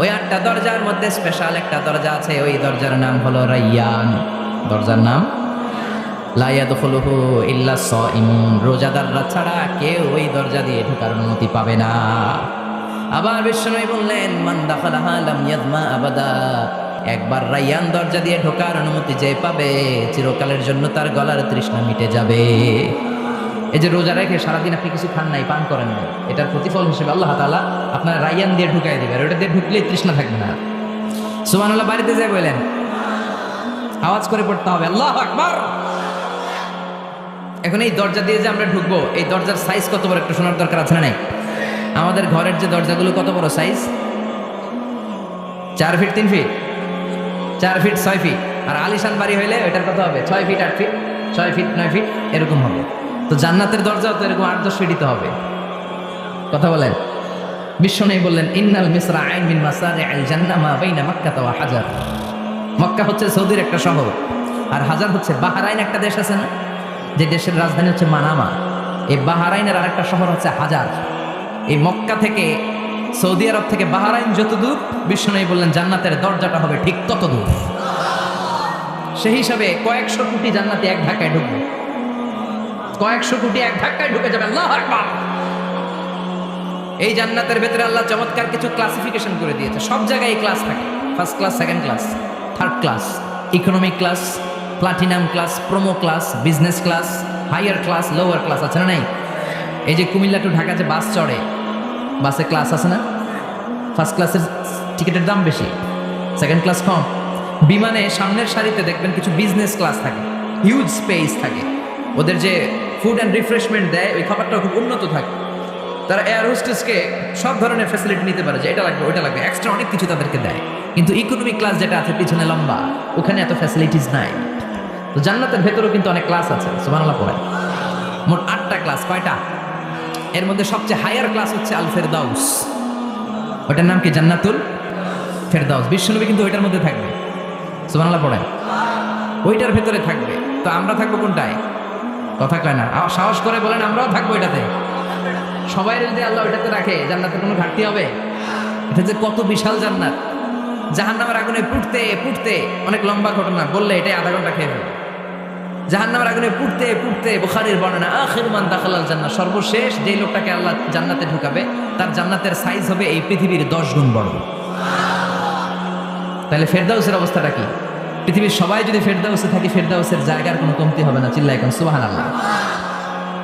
ওই 8টা দরজার মধ্যে স্পেশাল একটা দরজা আছে, ওই দরজার নাম হলো রায়্যান। দরজার নাম লা ইয়াদখুলুহু ইল্লা সাইমুন, রোজাদাররা ছাড়া কেউ ওই দরজা দিয়ে ঢোকার অনুমতি পাবে না। আবার বিশ্বনবী বললেন, মান দাখালাহা লাম ইয়াযমা আবাদা, একবার রায়্যান দরজা দিয়ে ঢোকার অনুমতি যে পাবে, চিরকালের জন্য তার গলার তৃষ্ণা মিটে যাবে। এই যে রোজা রেখে সারাদিন আপনি কিছু খান নাই, পান করেন নাই, এটার প্রতিফল হিসেবে আল্লাহ তাআলা আপনার রায়্যান দিয়ে ঢুকাই দিবে, আর ওটা দিয়ে ঢুকলেই তৃষ্ণা থাকবে না। সুবহানাল্লাহ। বাড়িতে যাই বলেন, আওয়াজ করে পড়তে হবে আল্লাহু আকবার। এখন এই দরজা দিয়ে যে আমরা ঢুকবো, এই দরজার সাইজ কত বড় একটু শোনার দরকার আছে না নাই? আমাদের ঘরের যে দরজাগুলো কত বড় size? 4 feet 3 feet, 4 feet 6 feet. আর আলিশান বাড়ি হইলে ওইটার কত হবে? 6 ফিট 8 ফিট, 6 ফিট 9 ফিট, এরকম হবে। তো জান্নাতের দরজাও তো এরকম 8-10 ফিটই তো হবে। কথা বলেন। বিশ্বনবী বললেন, ইন্নাল মিসরাআইন মিন মাসারি'আল জান্নাহ মা বাইনা মাক্কাহ ওয়া হাজার। মক্কা হচ্ছে সৌদির একটা শহর, আর হাজার হচ্ছে বাহরাইন, একটা দেশ আছে না, যে দেশের রাজধানী হচ্ছে মানামা। এই বাহরাইনের আরেকটা শহর হচ্ছে হাজার। এই মক্কা থেকে, সৌদি আরব থেকে বাহরাইন যত দূর, বিশ্বনবী বললেন জান্নাতের দরজাটা হবে ঠিক তত দূর। সেই হিসাবে কয়েকশো কোটি জান্নাতি এক ধাক্কায় ঢুকবে, কয়েকশো কোটি এক ধাক্কায় ঢুকে যাবে। আল্লাহু আকবার। এই জান্নাতের ভেতরে আল্লাহ চমৎকার কিছু ক্লাসিফিকেশন করে দিয়েছে। সব জায়গায় এই ক্লাস থাকে, first class, second class, third class, economic class, platinum class, promo class, business class, higher class, lower class, আছে না নাই? এই যে কুমিল্লা টু ঢাকা যে বাস চড়ে, বাসে ক্লাস আছে না? ফার্স্ট ক্লাসের টিকিটের দাম বেশি, সেকেন্ড ক্লাস কম। বিমানে সামনের সারিতে দেখবেন কিছু বিজনেস ক্লাস থাকে, হিউজ স্পেস থাকে, ওদের যে ফুড অ্যান্ড রিফ্রেশমেন্ট দেয় ওই খাবারটা খুব উন্নত থাকে। তারা এয়ার হোস্টেসকে সব ধরনের ফ্যাসিলিটি নিতে পারে, যে এটা লাগবে ওইটা লাগবে, এক্সট্রা অনেক কিছু তাদেরকে দেয়। কিন্তু ইকোনমিক ক্লাস যেটা আছে পিছনে লম্বা, ওখানে এত ফ্যাসিলিটিস নাই। তো জান্নাতের ভেতরেও কিন্তু অনেক ক্লাস আছে। সুবহানাল্লাহ পড়ে। মোট 8টা ক্লাস। কয়টা? এর মধ্যে সবচেয়ে হায়ার ক্লাস হচ্ছে আল ফেরদাউস। ওটার নাম কি? জান্নাতুল ফেরদাউস। বিশ্বনবী কিন্তু ওইটার মধ্যে থাকবে। সুবহানাল্লাহ পড়ে। ওইটার ভেতরে থাকবে। তো আমরা থাকবো কোনটায়? কথা কয় না, সাহস করে বলেন আমরাও থাকবো এটাতে। সবাই যদি আল্লাহ ওইটাতে রাখে, জান্নাতের কোনো ঘাটতি হবে? এটা যে কত বিশাল জান্নাত! জাহান্নামের আগুনে পুড়তে পুড়তে, অনেক লম্বা ঘটনা, বললে এটাই আধা ঘন্টা খেয়ে ফেলবে। জাহান্নামের আগুনে পুড়তে পুড়তে, বুখারীর বর্ণনা, আখির মান দাখালাল জান্নাহ, সর্বশেষ যে লোকটাকে আল্লাহ জান্নাতে ঢুকাবে, তার জান্নাতের সাইজ হবে এই পৃথিবীর 10 গুণ বড়। তাহলে ফেরদাউসের অবস্থাটা কি? পৃথিবীর সবাই যদি ফেরদাউসে থাকি, ফেরদাউসের জায়গার কোনো কমতি হবে না। চিল্লায় কোন সুবহানাল্লাহ।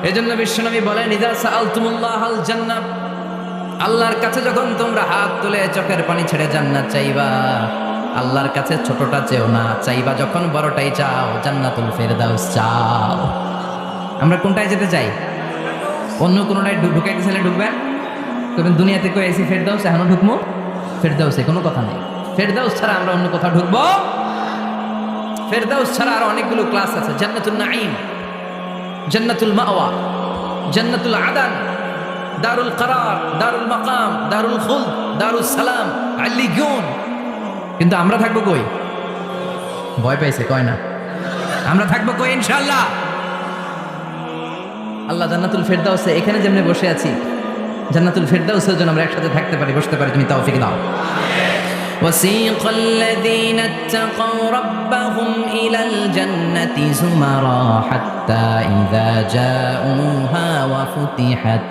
এজন্য বিশ্বনবী বলেন, ইযা সাআলতুমুল্লাহাল জান্নাহ আল্লাহর কাছে যখন তোমরা হাত তুলে চোখের পানি ছেড়ে জান্নাত চাইবা, আল্লাহর কাছে ছোটটা চেও না, চাইবা যখন বড়টাই চাও, জান্নাতুল ফেরদাউস চাও। আমরা কোনটায় যেতে চাই? অন্য কোনটায় ঢুকাইতে চাইলে ঢুকবেন, তখন দুনিয়াতে কই এসি ফেরদাউস, এখনো ঢুকবো ফেরদাউসে, কোনো কথা নেই। ফেরদাউস ছাড়া আমরা অন্য কোথাও ঢুকবো? ফেরদাউস ছাড়া আরো অনেকগুলো ক্লাস আছে। জান্নাতুল নাঈম, জান্নাতুল মাওয়া, জান্নাতুল আদান, দারুল করার, দারুল মাকাম, দারুল খুলদ, দারুল সালাম, আল্লিগুন। কিন্তু আমরা থাকবো কই? ভয় পাইছে কয় না, আমরা থাকবো কই ইনশাআল্লাহ? আল্লাহ জান্নাতুল ফেরদাউসে এখানে যেমনি বসে আছি, জান্নাতুল ফেরদাউসের জন্য আমরা একসাথে থাকতে পারি, বসতে পারি, তুমি তৌফিক দাও। وسيق الذين اتقوا ربهم إلى الجنة زمرا حتى إذا جاءوها وفتحت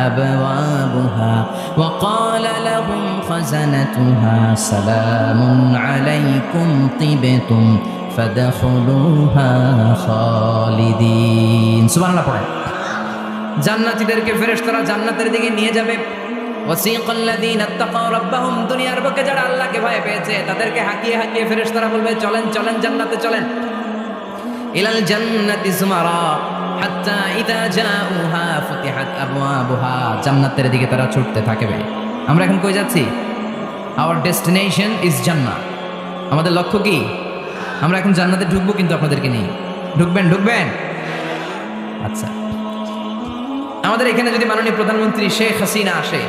أبوابها وقال لهم خزنتها سلام عليكم طبتم فادخلوها خالدين। সুবহান আল্লাহ পড়ে। জান্নাতীদেরকে ফেরেশতারা জান্নাতের দিকে নিয়ে যাবে। ওয়াসিকাল্লাযীনা ইত্তাকাউ রাব্বাহুম, দুনিয়ার বুকে যারা আল্লাহকে ভয় পেয়েছে তাদেরকে হাঁকিয়ে হাঁকিয়ে ফেরেশতারা বলবে চলেন চলেন জান্নাতে চলেন। ইলাল জান্নাতি যুমারা হাত্তা ইযা জাউহা ফুতিহাত আবওয়াবুহা, জান্নাতের দিকে তারা ছুটতে থাকবে। আমরা এখন কই যাচ্ছি? আওয়ার ডেস্টিনেশন ইজ জান্নাত। আমাদের লক্ষ্য কি? আমরা এখন জান্নাতে ঢুকবো, কিন্তু আপনাদেরকে নিয়ে ঢুকবেন ঢুকবেন আচ্ছা, আমাদের এখানে যদি মাননীয় প্রধানমন্ত্রী শেখ হাসিনা আসে,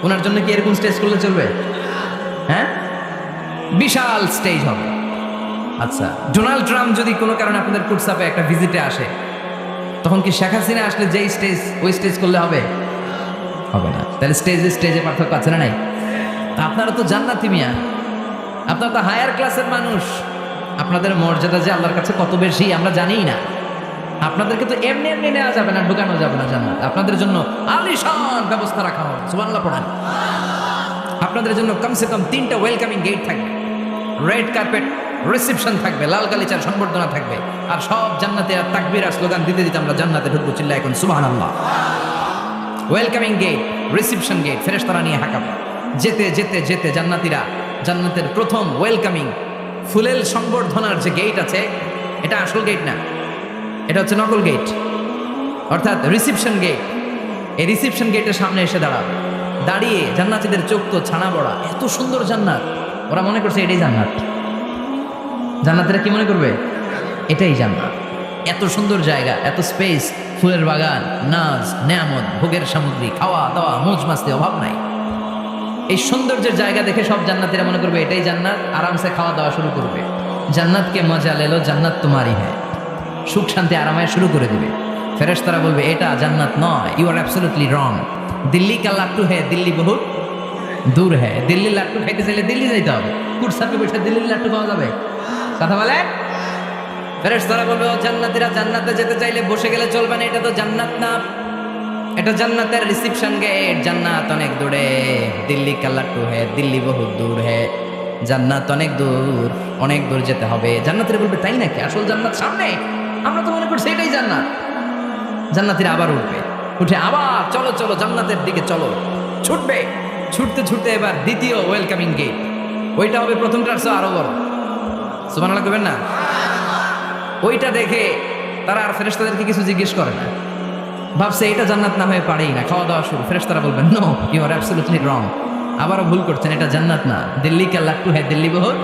ওনার জন্য কি এরকম স্টেজ করলে চলবে? হ্যাঁ, বিশাল স্টেজ হবে। আচ্ছা, ডোনাল্ড ট্রাম্প যদি কোনো কারণে আপনাদের কুটসাপে একটা ভিজিটে আসে, তখন কি শেখ হাসিনা আসলে যেই স্টেজ ওই স্টেজ করলে হবে? হবে না। তাহলে স্টেজে স্টেজে পার্থক্য আছে না নাই? আপনারা তো জান্নাতি মিয়া, আপনারা তো হায়ার ক্লাসের মানুষ, আপনাদের মর্যাদা যে আল্লাহর কাছে কত বেশি আমরা জানিই না। আপনাদেরকে তো এমনি এমনি নেওয়া যাবে না, ঢুকানো যাবে না জান্নাত। আপনাদের জন্য আলিশান ব্যবস্থা রাখা হবে। সুবহানাল্লাহ পড়েন। আপনাদের জন্য কমসে কম 3টা ওয়েলকামিং গেট থাকবে, রেড কার্পেট রিসেপশন থাকবে, লাল গালিচার সংবর্ধনা থাকবে, আর সব জান্নাতীরা তাকবীর আর স্লোগান দিতে দিতে আমরা জান্নাতে ঢুকবো। চিল্লায় এখন সুবহানাল্লাহ। ওয়েলকামিং গেট, রিসেপশন গেট ফেরেশতারা নিয়ে হাঁকাবে। যেতে যেতে যেতে জান্নাতীরা জান্নাতের প্রথম ওয়েলকামিং ফুলেল সংবর্ধনার যে গেট আছে, এটা আসল গেট না, এটা হচ্ছে নকল গেট, অর্থাৎ রিসেপশন গেট। এই রিসেপশন গেটের সামনে এসে দাঁড়াবে, দাঁড়িয়ে জান্নাতীদের চোখ তো ছানা বড়া, এত সুন্দর জান্নাত, ওরা মনে করছে এটাই জান্নাত। জান্নাতীরা কি মনে করবে? এটাই জান্নাত। এত সুন্দর জায়গা, এত স্পেস, ফুলের বাগান, নাজ নেয়ামত, ভোগের সামগ্রী, খাওয়া দাওয়া, মৌজ মাস্তি, অভাব নাই। এই সৌন্দর্যের জায়গা দেখে সব জান্নাতীরা মনে করবে এটাই জান্নাত, আরামসে খাওয়া দাওয়া শুরু করবে। জান্নাতকে মজা লেলো, জান্নাত তোমারই হ্যাঁ, সুখ শান্তি আরামায় শুরু করে দিবে। ফেরেশতারা বলবে এটা জান্নাত নয়, you are absolutely wrong. Delhi কা লাট্টু হ্যাঁ, দিল্লি বহুত দূর হ্যাঁ। দিল্লির লাট্টু খাইতে চাইলে দিল্লি যাইতে হবে, কুটসাপে বসে দিল্লির লাট্টু পাওয়া যাবে? কথা বলে। ফেরেশতারা বলবে ও জান্নাতীরা, জান্নাতে যেতে চাইলে বসে গেলে চলবে না, এটা তো জান্নাত না, এটা জান্নাতের রিসেপশন গেট। জান্নাত অনেক দূরে, দিল্লি কা লাট্টু হ্যাঁ, দিল্লি বহুত দূর হ্যাঁ, জান্নাত অনেক দূর, অনেক দূর যেতে হবে। জান্নাতীরা বলবে তাই নাকি, আসল জান্নাত সামনে, আমরা তো মনে করছি এটাই জান্নাত। জান্নাতীরা আবার উঠবে, উঠে আবার চলো চলো জান্নাতের দিকে চলো, ছুটবে। ছুটতে ছুটতে এবার দ্বিতীয় ওয়েলকামিং গেট, ওইটা হবে প্রথমটার চেয়ে আরো বড়। সুবহানাল্লাহ করবেন না? ওইটা দেখে তারা আর ফেরেশতাদেরকে কিছু জিজ্ঞেস করে না, ভাবছে এটা জান্নাত না হয়ে পারেই না, খাওয়া দাওয়া শুরু। ফেরেশতারা বলবেন no, you are absolutely wrong, আবারও ভুল করছেন, এটা জান্নাত না, দিল্লি কা লাট্টু হ্যাঁ, দিল্লি বহুত।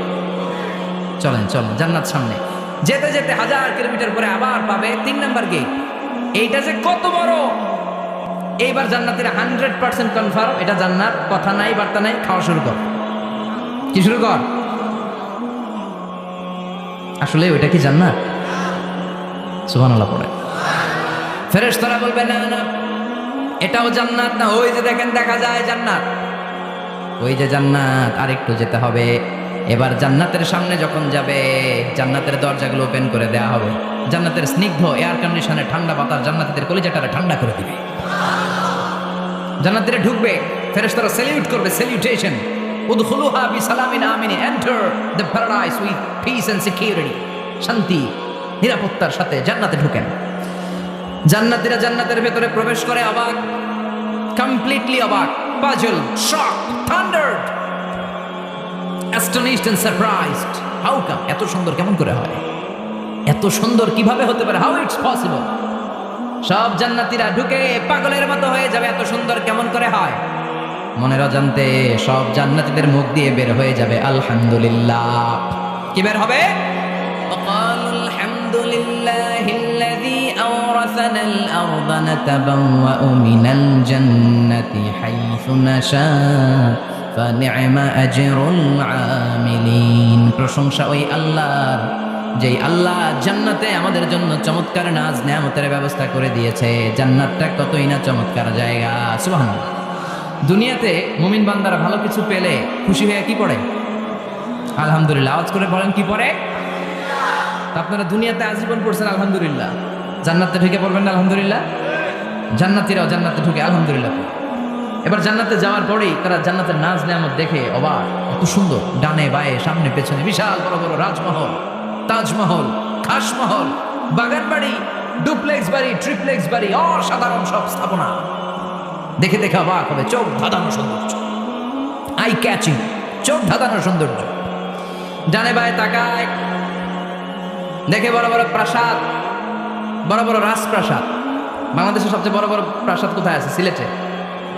চলেন চলেন জান্নাত সামনে। যেতে যেতে 1000 কিলোমিটার পরে আবার পাবে 3 নাম্বার গেট। এইটা যে কত বড়, এইবার জান্নাতের 100% কনফার্ম এটা জান্নাত, কথা নাই বার্তা নাই, খাওয়া শুরু কর। কি শুরু কর? আসলে ওইটা কি জান্নাত? সুবহানাল্লাহ পড়ে। ফেরেশতারা বলবে না না, এটাও জান্নাত না, ওই যে দেখেন দেখা যায় জান্নাত, ওই যে জান্নাত, আরেকটু যেতে হবে। এবার জান্নাতের সামনে যখন যাবে, জান্নাতের দরজাগুলো ওপেন করে দেয়া হবে। জান্নাতের স্নিগ্ধ এয়ার কন্ডিশনে ঠান্ডা বাতাস জান্নাতীদের কলিজাটারে ঠান্ডা করে দিবে। জান্নাতীরা ঢুকবে, ফেরেশতারা স্যালিউট করবে, স্যালিউটেশন, উদখুলুহা বিসালামিন আমিন, enter the paradise with peace and security, শান্তি নিরাপত্তার সাথে জান্নাতে ঢুকেন। জান্নাতীরা জান্নাতের ভেতরে প্রবেশ করে অবাক, কমপ্লিটলি অবাক। puzzled, shocked, thundered, astonished and surprised. How come? এত সুন্দর কেমন করে হয়? এত সুন্দর কিভাবে হতে পারে? How it's possible? সব জান্নাতীরা ঢুকে পাগলের মতো হয়ে যাবে, এত সুন্দর কেমন করে হয়? মনের অজান্তে সব জান্নাতীদের মুখ দিয়ে বের হয়ে যাবে আলহামদুলিল্লাহ। কি বের হবে? وقالوا الحمد لله الذي أورثنا الأرض نتبوأ من الجنة حيث نشاء فنعم أجر العاملين। প্রশংসা ওই আল্লাহর, যেই আল্লাহ জান্নাতে আমাদের জন্য চমৎকার নাজ নেয়ামতের ব্যবস্থা করে দিয়েছে। জান্নাতটা কতই না চমৎকার জায়গা। সুবহানাল্লাহ। দুনিয়াতে মুমিন বান্দারা ভালো কিছু পেলে খুশি হয়ে কি পড়ে? আলহামদুলিল্লাহ। আওয়াজ করে বলেন কি পড়ে? আপনারা দুনিয়াতে আজীবন পড়ছেন আলহামদুলিল্লাহ, জান্নাতে ঢুকে পড়বেন না আলহামদুলিল্লাহ? জান্নাতীরাও জান্নাতে ঢুকে আলহামদুলিল্লাহ। এবার জান্নাতে যাওয়ার পরেই তারা জান্নাতের নাজ নেয়ামত দেখে অবাক, এত সুন্দর, ডানে বায়ে সামনে পেছনে বিশাল বড় বড় রাজমহল, তাজমহল, খাসমহল, বাগান বাড়ি, ডুপ্লেক্স বাড়ি, ট্রিপ্লেক্স বাড়ি, অসাধারণ সব স্থাপনা দেখে দেখে অবাক হবে। চোখ ধাঁধানো সৌন্দর্য, আই ক্যাচিং, চোখ ধাঁধানো সৌন্দর্য। ডানে বায়ে তাকায়, দেখে বড় বড় প্রাসাদ, বড় বড় রাজপ্রাসাদ। বাংলাদেশের সবচেয়ে বড় বড় প্রাসাদ কোথায় আছে? সিলেটে,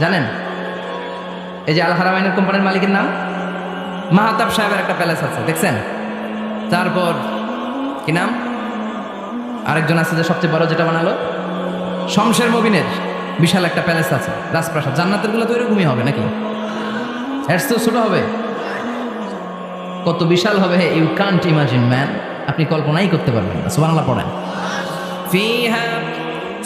জানেন? এই যে আল হারামাইনের কোম্পানির মালিকের নাম মাহাতাব সাহেবের একটা প্যালেস আছে, দেখছেন? তারপর কি নাম আরেকজন আছে যে সবচেয়ে বড় যেটা বানালো, শমশের মুবিনের বিশাল একটা প্যালেস আছে, রাজপ্রাসাদ। জান্নাতের গুলো তো এরকমই হবে নাকি? এর তো ছোট হবে, কত বিশাল হবে ইউ কান্ট ইমাজিন ম্যান, আপনি কল্পনাই করতে পারবেন না। সুবহানাল্লাহ পড়েন। ফিহা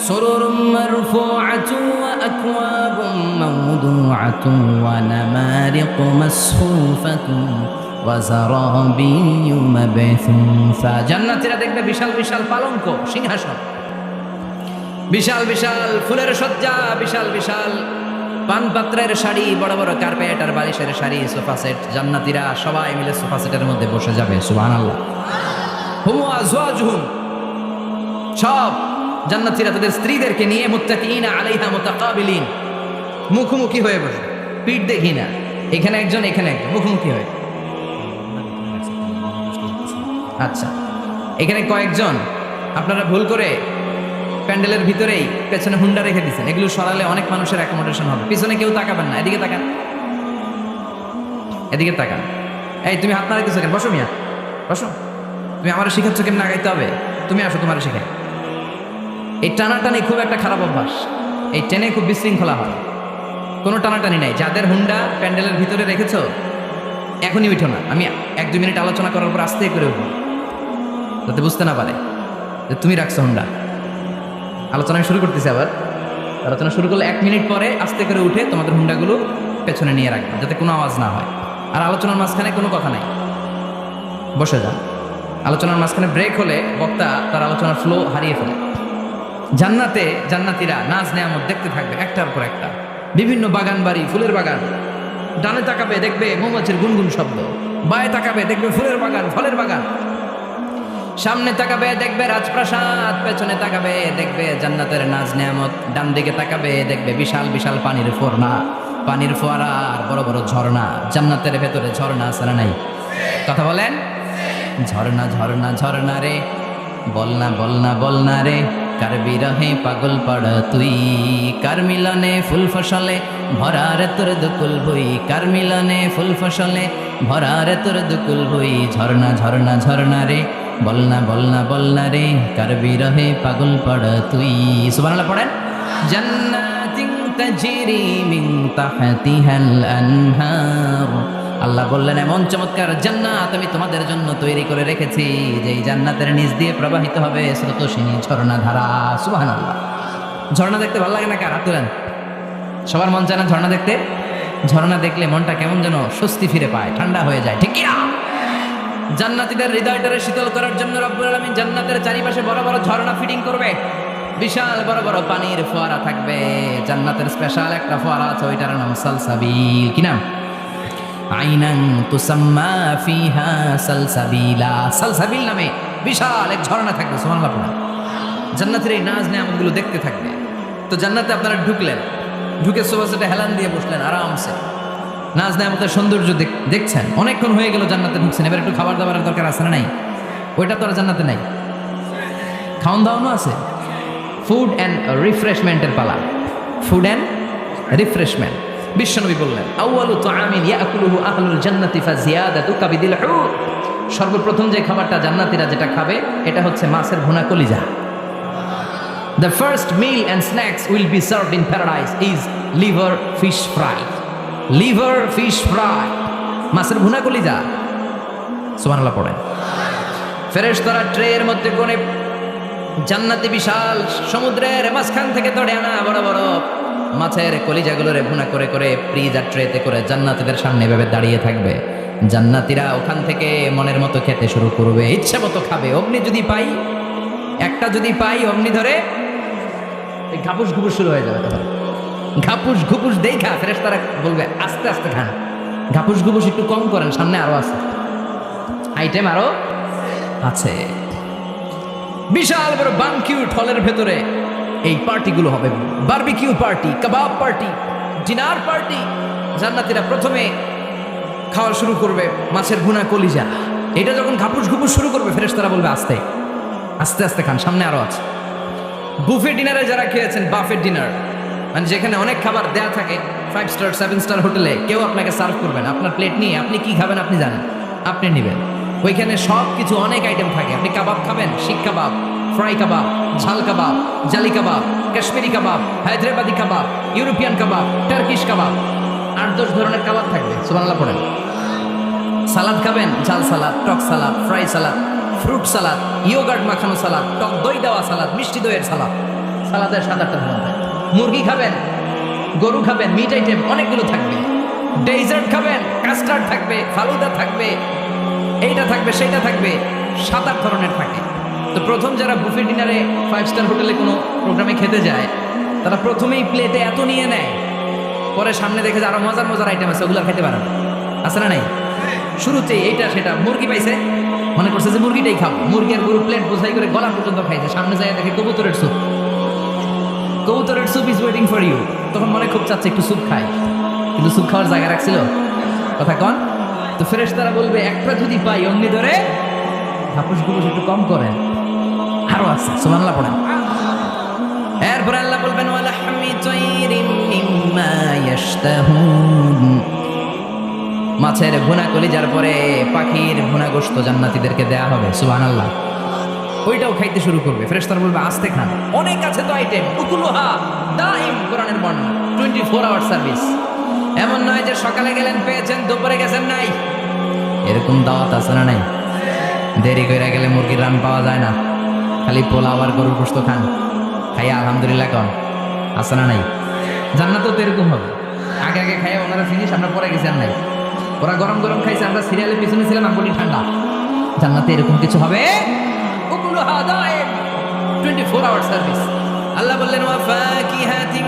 সুরুরুম মারফুআতুন ওয়া আকওয়াবুম মাওদুআতুন ওয়া নামারিকু মাসফুফাতুন ওয়া যারাবিয়্যু মাবথুসা। জান্নাতীরা দেখবে বিশাল বিশাল পালঙ্ক, সিংহাসন, বিশাল বিশাল ফুলের সজ্জা, বিশাল বিশাল পানপাত্রের শাড়ি, বড় বড় কার্পেট আর বালিশের শাড়ি, সোফা সেট। জান্নাতীরা সবাই মিলে সোফা সেটের মধ্যে বসে যাবে। সুবহানাল্লাহ। হুম ওয়া আজওয়াজুহুম, সব জান্নাতীরা তাদের স্ত্রীদেরকে নিয়ে মুত্তাকিনা আলাইহা মুতাকাবিলিন, মুখোমুখি হয়ে বসে, পিঠ দেখি না, এখানে একজন এখানে একজন, মুখোমুখি হয়ে। আচ্ছা, এখানে কয়েকজন আপনারা ভুল করে প্যান্ডেলের ভিতরেই পেছনে হুন্ডা রেখে দিচ্ছেন, এগুলো সরালে অনেক মানুষের অ্যাকোমোডেশন হবে। পিছনে কেউ তাকাবেন না, এদিকে তাকান, এদিকে তাকান। এই তুমি হাত নাড়াইতেছো কেন? বসো মিয়া, বসো। তুমি আমার শিখাচ্ছ কেন না গাইতে হবে? তুমি আসো, তোমার শিখাই। এই টানাটানি খুব একটা খারাপ অভ্যাস, এই টেনে খুব বিশৃঙ্খলা হয়। কোনো টানাটানি নাই। যাদের হুন্ডা প্যান্ডেলের ভিতরে রেখেছো এখনই উঠো না, আমি 1-2 মিনিট আলোচনা করার পর আস্তে করে উঠবো, যাতে বুঝতে না পারে যে তুমি রাখছো হুন্ডা। আলোচনা শুরু করতেছি আবার। আলোচনা শুরু করলে 1 মিনিট পরে আস্তে করে উঠে তোমাদের হুন্ডাগুলো পেছনে নিয়ে রাখবে, যাতে কোনো আওয়াজ না হয়। আর আলোচনার মাঝখানে কোনো কথা নাই, বসে যান। আলোচনার মাঝখানে ব্রেক হলে বক্তা তার আলোচনার ফ্লো হারিয়ে ফেলে। জান্নাতে জান্নাতীরা নাজ নেয়ামত দেখতে থাকবে একটার পর একটা, বিভিন্ন বাগান বাড়ি, ফুলের বাগান। ডানে তাকাবে দেখবে মৌমাছির গুনগুন শব্দ, বায়ে তাকাবে দেখবে ফুলের বাগান, ফলের বাগান। সামনে তাকাবে দেখবে রাজপ্রাসাদ, পেছনে তাকাবে দেখবে জান্নাতের নাজ নেয়ামত। ডান দিকে তাকাবে দেখবে বিশাল বিশাল পানির ফোয়ারা আর বড় বড় ঝর্ণা। জান্নাতের ভেতরে ঝর্ণা আছে না নাই? কথা বলেন। ঝর্ণা ঝর্ণা ঝর্ণা রে, বলনা বলনা বলনা রে, কার বিরহে পাগল পড় তুই, কার মিলনে ফুল ফসলে ভরা রে তোর দুকুল ভুই, কার মিলনে ফুল ফসলে ভরা রে তোর দুকুল ভুই। ঝর্ণা ঝর্ণা ঝর্ণা রে, বলনা বলনা বলনা রে, কার বিরহে পাগল পড় তুই। সুবহানাল্লাহ পড়েন। জান্নাতিন তাজরি মিন তাহতিহাল আনহার, আল্লাহ বললেন এমন চমৎকার জান্নাত আমি তোমাদের জন্য তৈরি করে রেখেছি, যেই জান্নাতের নিচ দিয়ে প্রবাহিত হবে স্রোতস্বিনী ঝর্ণা ধারা। সুবহানাল্লাহ। ঝর্ণা দেখতে ভালো লাগে না কার? হাত তোলেন। সবার মন চায় না ঝর্ণা দেখতে? ঝর্ণা দেখলে মনটা কেমন যেন স্বস্তি ফিরে পায়, ঠান্ডা হয়ে যায়, ঠিক কি না? জান্নাতীদের হৃদয়টারে শীতল করার জন্য রব্বুল আলামিন জান্নাতের চারিপাশে বড় বড় ঝর্ণা ফিটিং করবে, বিশাল বড় বড় পানির ফোয়ারা থাকবে। জান্নাতের স্পেশাল একটা ফোয়ারা আছে, ওইটার নাম সালসাবিল। কি নাম? আইনান তুসাম্মা ফিহা সালসাবিলা। সালসাবিল নামে বিশাল এক ঝর্ণা থাকবে। সুবহানাল্লাহ। জান্নাতের এই নাজ নেয়ামতগুলো দেখতে থাকবে। তো জান্নাতে আপনারা ঢুকলেন, ঢুকে সোফা সেটে হেলান দিয়ে বসলেন আরামসে, নাজ নেয়ামতের সৌন্দর্য দেখছেন। অনেকক্ষণ হয়ে গেল জান্নাতে ঢুকছেন, এবার একটু খাবার দাবারের দরকার আছে না নাই? ওইটা তো আর জান্নাতে নাই। খাওয়ান দাওয়ানো আছে, ফুড অ্যান্ড রিফ্রেশমেন্টের পালা, ফুড অ্যান্ড রিফ্রেশমেন্ট। বিশ্বনবী বললেন, আউয়ালু তুআমিন ইয়াকুলুহু আহলুল জান্নাতি ফাজিয়াদাতু কাবিদিল হুর। সর্বপ্রথম যে খাবারটা জান্নাতীরা যেটা খাবে এটা হচ্ছে মাছের ভুনা কলিজা। The first meal and snacks will be served in paradise is liver fish fry. Liver fish fry, মাছের ভুনা কলিজা। সুবহানাল্লাহ পড়েন। ফেরেশতারা ট্রের মধ্যে করে জান্নাতি বিশাল সমুদ্রের মাঝখান থেকে ধরে আনা বড় বড় মাছের কলিজাগুলোরে ভুনা করে করে ফ্রিজার ট্রেতে করে জান্নাতীদের সামনে এভাবে দাঁড়িয়ে থাকবে। জান্নাতীরা ওখান থেকে মনের মতো খেতে শুরু করবে, ইচ্ছা মতো খাবে। অগ্নি যদি পাই, একটা যদি পাই অগ্নি ধরে ঘাপুস ঘুপুস শুরু হয়ে যাবে। তখন ঘাপুস ঘুপুস দেখা ফেরেশতারা বলবে আস্তে আস্তে খান, ঘাপুস ঘুপুস একটু কম করেন, সামনে আরো আছে, আইটেম আরো আছে। বিশাল বড় বানকিউট হলের ভেতরে এই পার্টিগুলো হবে, বারবিকিউ পার্টি, কাবাব পার্টি, ডিনার পার্টি। জান্নাতীরা প্রথমে খাওয়া শুরু করবে মাছের ভুনা কলিজা। এটা যখন ঘাপুস ঘুপুস শুরু করবে ফেরেশতারা বলবে আস্তে আস্তে আস্তে খান, সামনে আরো আছে। বুফে ডিনারে যারা খেয়েছেন, বাফে ডিনার মানে যেখানে অনেক খাবার দেয়া থাকে, 5 স্টার 7 স্টার হোটেলে কেউ আপনাকে সার্ভ করবেন, আপনার প্লেট নিয়ে আপনি কি খাবেন আপনি জানেন, আপনি নেবেন। ওইখানে সব কিছু অনেক আইটেম থাকে। আপনি কাবাব খাবেন, শিক কাবাব, ফ্রাই কাবাব, ঝাল কাবাব, জালি কাবাব, কাশ্মীরি কাবাব, হায়দ্রাবাদি কাবাব, ইউরোপিয়ান কাবাব, টার্কিশ কাবাব, 8-10 ধরনের কাবাব থাকবে। সুবহানাল্লাহ পড়েন। সালাদ খাবেন, ঝাল সালাদ, টক salad, fry salad, fruit salad, yogurt মাখানো সালাদ, টক দই দেওয়া সালাদ, মিষ্টি দইয়ের সালাদ, সালাদের 7-8টা ধরন থাকে। মুরগি খাবেন, গরু খাবেন, মিট আইটেম অনেকগুলো থাকবে। ডেজার্ট খাবেন, কাস্টার্ড থাকবে, ফালুদা থাকবে, এইটা থাকবে সেইটা থাকবে, 7-8 ধরনের থাকে। তো প্রথম যারা বুফে ডিনারে 5 স্টার হোটেলে কোনো প্রোগ্রামে খেতে যায়, তারা প্রথমেই প্লেটে এত নিয়ে নেয়, পরে সামনে দেখে যে আরো মজার মজার আইটেম আছে, ওগুলো খেতে পারে না, আছে না নাই? শুরুতে এইটা সেটা মুরগি পাইছে, মনে করছে যে মুরগিটাই খাবো, মুরগি আর গরু প্লেট বোঝাই করে গলা পর্যন্ত খাইছে, সামনে যায় দেখে কবুতরের স্যুপ, কবুতরের soup is waiting for you. তখন মনে খুব চাচ্ছে একটু স্যুপ খাই, কিন্তু স্যুপ খাওয়ার জায়গা রাখছিল, কথা কন। তো ফেরেশতারা বলবে একটা যদি পাই অমনি ধরে হাপুস গুপুস একটু কম করেন, আরো আছে। সুবহানাল্লাহ পড়েন। এরপর আল্লাহ বলবেন ওয়ালাহমি তাইরিম মিম্মা ইয়াশতাহুন, মাছের ভুনা কলিজার পরে পাখির ভুনা গোশত জান্নাতীদেরকে দেয়া হবে। সুবহানাল্লাহ। ওইটাও খাইতে শুরু করবে। ফেরেশতারা বলবে আস্তে খান, অনেক আছে তো আইটেম, উকুলুহা দাইম, কোরআনের বর্ণনা 24 আওয়ার সার্ভিস। এমন নয় যে সকালে গেলেন পেয়েছেন, দুপুরে গেছেন নাই, এরকম দাওয়াত আছে না নাই? দেরি করে গেলে মুরগির রান পাওয়া যায় না, খালি পোলাও আর গরুর গোশত খান, খাইয়া আলহামদুলিল্লাহ কন, আছে না নাই? জান্নাতও তো এরকম হবে, আগে আগে খাইয়া ওনারা ফিনিশ, আমরা পরে গেছি আর নাই। ওরা গরম গরম খাইছে, আমরা সিরিয়ালের পিছনে ছিলাম, আমগুলি ঠান্ডা। জান্নাতে এরকম কিছু হবে, 24 আওয়ার সার্ভিস। আল্লাহ বললেন ওয়া ফাকিহাতিন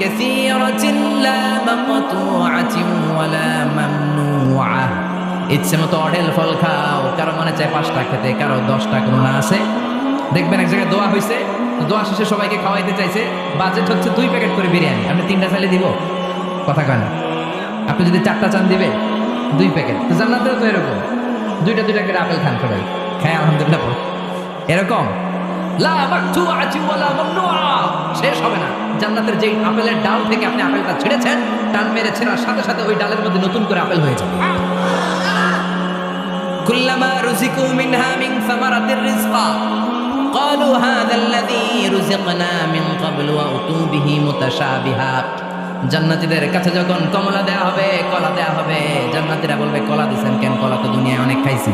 কাসীরাতিন লা মাকতুআতিন ওয়ালা মামনুআ, ইচ্ছে মতো অঢেল ফল খাও, কারো মনে চায় 5টা খেতে, কারো 10টা, কোনো না আছে। দেখবেন এক জায়গায় দোয়া হয়েছে, দোয়া শেষে সবাইকে খাওয়াইতে চাইছে, বাজেট হচ্ছে 2 প্যাকেট করে বিরিয়ানি, আপনি 3টা চাইলে দিব, কথা কয় না। আপনি যদি 4টা চান দিবে 2 প্যাকেট। তো জান্নাতেও তো এরকম 2টা করে আপেল খান সবাই, খায় আলহামদুলিল্লাহ। এরকম লা মাকতুআতিন ওয়ালা মামনুআ, শেষ হবে না। জান্নাতের যেই আপেলের ডাল থেকে আপনি আপেলটা ছেড়েছেন, টান মেরে ছেড়ার সাথে সাথে ওই ডালের মধ্যে নতুন করে আপেল হয়ে যাবে। কুল্লামা রুজিকু মিনহা মিন সামারাতির রিজকা ক্বালু হাযাল্লাযী রুজিকনা মিন ক্বাবলু ওয়া উতু বিহি মুতাশাবিহা। জান্নাতীদের কাছে যখন কমলা দেয়া হবে, কলা দেয়া হবে, জান্নাতীরা বলবে কলা দিছেন কেন? কলা তো দুনিয়ায় অনেক খাইছি।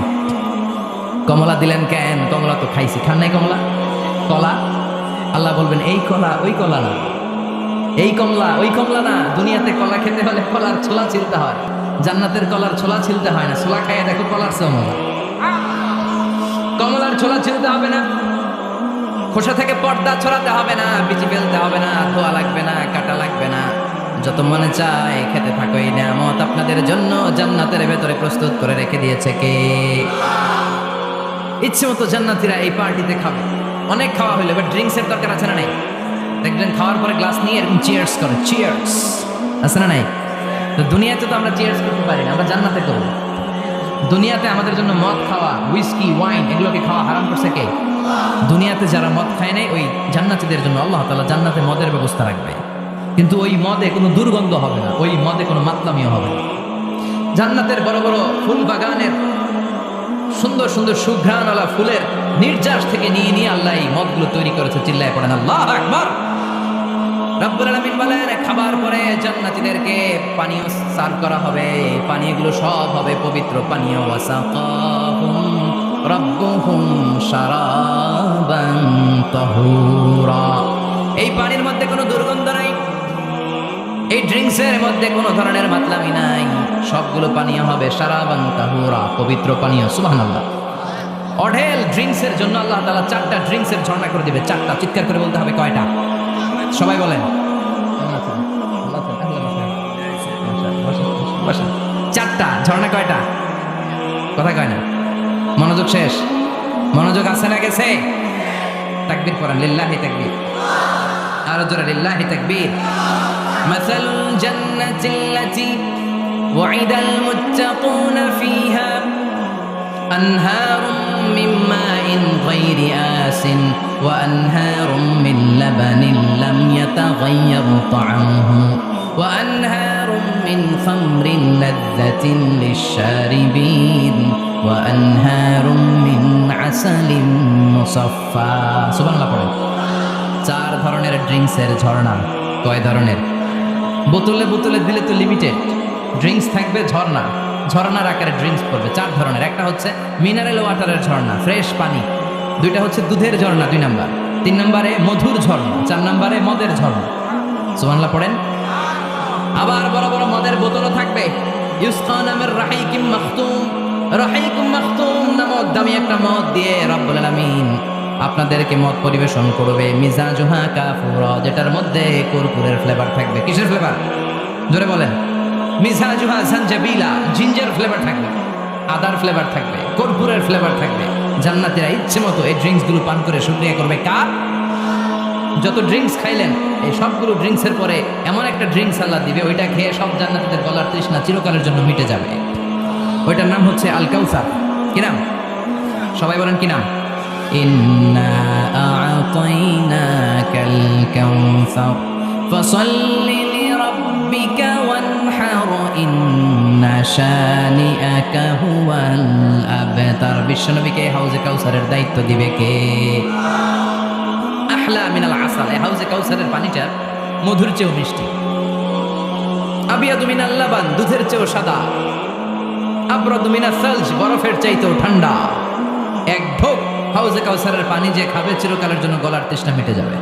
কমলা দিলেন কেন? কমলা তো খাইছি। খান নাই কমলা? কলা? আল্লাহ বলবেন এই কলা ওই কলা না, এই কমলা ওই কমলা না। দুনিয়াতে কলা খেতে হলে কলার ছোলা ছিলতে হয়, জান্নাতের কলার ছোলা ছিলতে হয় না। ছোলা খাইয়ে দেখো কলার চেয়ে মজা। কমলার ছোলা ছিলতে হবে না, খোসা থেকে পর্দা ছড়াতে হবে না, বিচি ফেলতে হবে না, ধোয়া লাগবে না, কাটা লাগবে না। যত মনে চায় খেতে থাকো, এই নিয়ামত আপনাদের জন্য জান্নাতের ভেতরে প্রস্তুত করে রেখে দিয়েছে কে? ইচ্ছে মতো জান্নাতীরা এই পার্টিতে খাবে। অনেক খাওয়া হইলো, এবার ড্রিঙ্কসের দরকার আছে না নাই? দেখবেন খাওয়ার পরে গ্লাস নিয়ে এরকম চিয়ার্স করে, চিয়ার্স আছে না নাই? তো দুনিয়াতে তো আমরা চিয়ার্স করতে পারি না, আমরা জান্নাতে করবো। দুনিয়াতে আমাদের জন্য মদ খাওয়া, হুইস্কি, ওয়াইন এগুলোকে খাওয়া হারাম করছে কে? দুনিয়াতে যারা মদ খায় নাই, ওই জান্নাতীদের জন্য আল্লাহ তাআলা জান্নাতে মদের ব্যবস্থা রাখবে, কিন্তু ওই মদে কোনো দুর্গন্ধ হবে না, ওই মদে কোনো মাতলামিও হবে না। জান্নাতের বড় বড় ফুল বাগানের সুন্দর সুন্দর সুঘ্রাণওয়ালা ফুলের নির্যাস থেকে নিয়ে নিয়ে আল্লাহ এই মদগুলো তৈরি করেছে। চিল্লায় পড়েন আল্লাহু আকবার। রব্বুল আলামিন বলেন, খাবার পরে জান্নাতীদেরকে পানীয় সার্ভ করা হবে, পানীয়গুলো সব হবে পবিত্র পানীয়। ওয়াসাকাহুম রাব্বুহুম শারাবান তাহুরা। এই পানির মধ্যে কোনো দুর্গন্ধ নাই, এই ড্রিঙ্কসের মধ্যে কোনো ধরনের মাতলামি নাই, সবগুলো পানীয় হবে শারাবান তাহুরা, পবিত্র পানীয়। সুবহানাল্লাহ। অঢেল ড্রিঙ্কসের জন্য আল্লাহ তাআলা 4টা ড্রিঙ্কসের ঝর্ণা করে দিবে। 4টা, চিৎকার করে বলতে হবে কয়টা? সবাই বলেন। 4টা ঝর্ণা। কয়টা? কথা কয় না, মনোযোগ শেষ। মনোযোগ আছে না গেছে? তাকবীর পড়েন, লিল্লাহি তাকবীর। আর জোরে লিল্লাহি তাকবীর। মাসালুল জান্নাতিল্লাতী ওয়াইদাল মুত্তাকুনা ফীহা আনহারুম মিন মাইন গায়রি আসিন ওয়া আনহারুম মিন লাবানিন লাম ইয়াতাগায়্যার তা'আমুহু ওয়া আনহারুম মিন খামরিন লাযযাতিন লিশ-শারিবিন ওয়া আনহারুম মিন আসালিন মুসাফফা। সুবহানাল্লাহ পড়েন। 4 ধরনের ড্রিঙ্কসের ঝর্ণা। কয় ধরনের? বোতলে বোতলে দিলে তো লিমিটেড ড্রিঙ্কস থাকবে, ঝর্ণা ঝর্ণার আকারে ড্রিঙ্কস পড়বে। 4 ধরনের। একটা হচ্ছে মিনারেল ওয়াটারের ঝর্ণা, ফ্রেশ পানি। 2টা হচ্ছে দুধের ঝর্ণা 2 নাম্বার। 3 নম্বরে মধুর ঝর্ণা। 4 নম্বরে মদের ঝর্ণা। সুবহানাল্লাহ পড়েন। আবার বড় বড় মদের বোতলও থাকবে। ইউসকা নামের রাহিকুম মাখতুম, রাহিকুম মাখতুম নামক দামি একটা মদ দিয়ে রব্বুল আলামিন আপনাদেরকে মদ পরিবেশন করবে। মিজাজুহা কাফুরা, যেটার মধ্যে কুরকুরের ফ্লেভার থাকবে। কিসের ফ্লেভার? জোরে বলেন। মিজাজুহা জানজাবিলা, জিঞ্জার ফ্লেভার থাকবে, আদার ফ্লেভার থাকবে, কর্পূরের ফ্লেভার থাকবে। জান্নাতীরা ইচ্ছে মতো এই ড্রিঙ্কসগুলো পান করে শুকরিয়া করবে কার? যত ড্রিঙ্কস খাইলেন এই সবগুলো ড্রিঙ্কসের পরে এমন একটা ড্রিঙ্কস আল্লাহ দিবে, ওইটা খেয়ে সব জান্নাতীদের গলার তৃষ্ণা চিরকালের জন্য মিটে যাবে। ওইটার নাম হচ্ছে আল কাউসার। কি নাম? সবাই বলেন কি নাম? ইন্না আ'তাইনাকাল কাউসার ফাসাল্লি লিরাব্বিকা ওয়ানহার ইন্না শানিআকা হুয়াল আবতার। বিশ্বনবীকে হাউজে কাউসারের দায়িত্ব দিবে কে? আহলা মিনাল আসাল। এই হাউজে কাউসারের পানিটা মধুর চেয়েও মিষ্টি। আবিয়াদু মিনাল লাবান, দুধের চেয়েও সাদা। আবরাদু মিনাস সালজ, বরফের চাইতেও ঠান্ডা। এক ঢোক হাউজে কাউসারের পানি যে খাবে চিরকালের জন্য গলার তৃষ্ণা মিটে যাবে।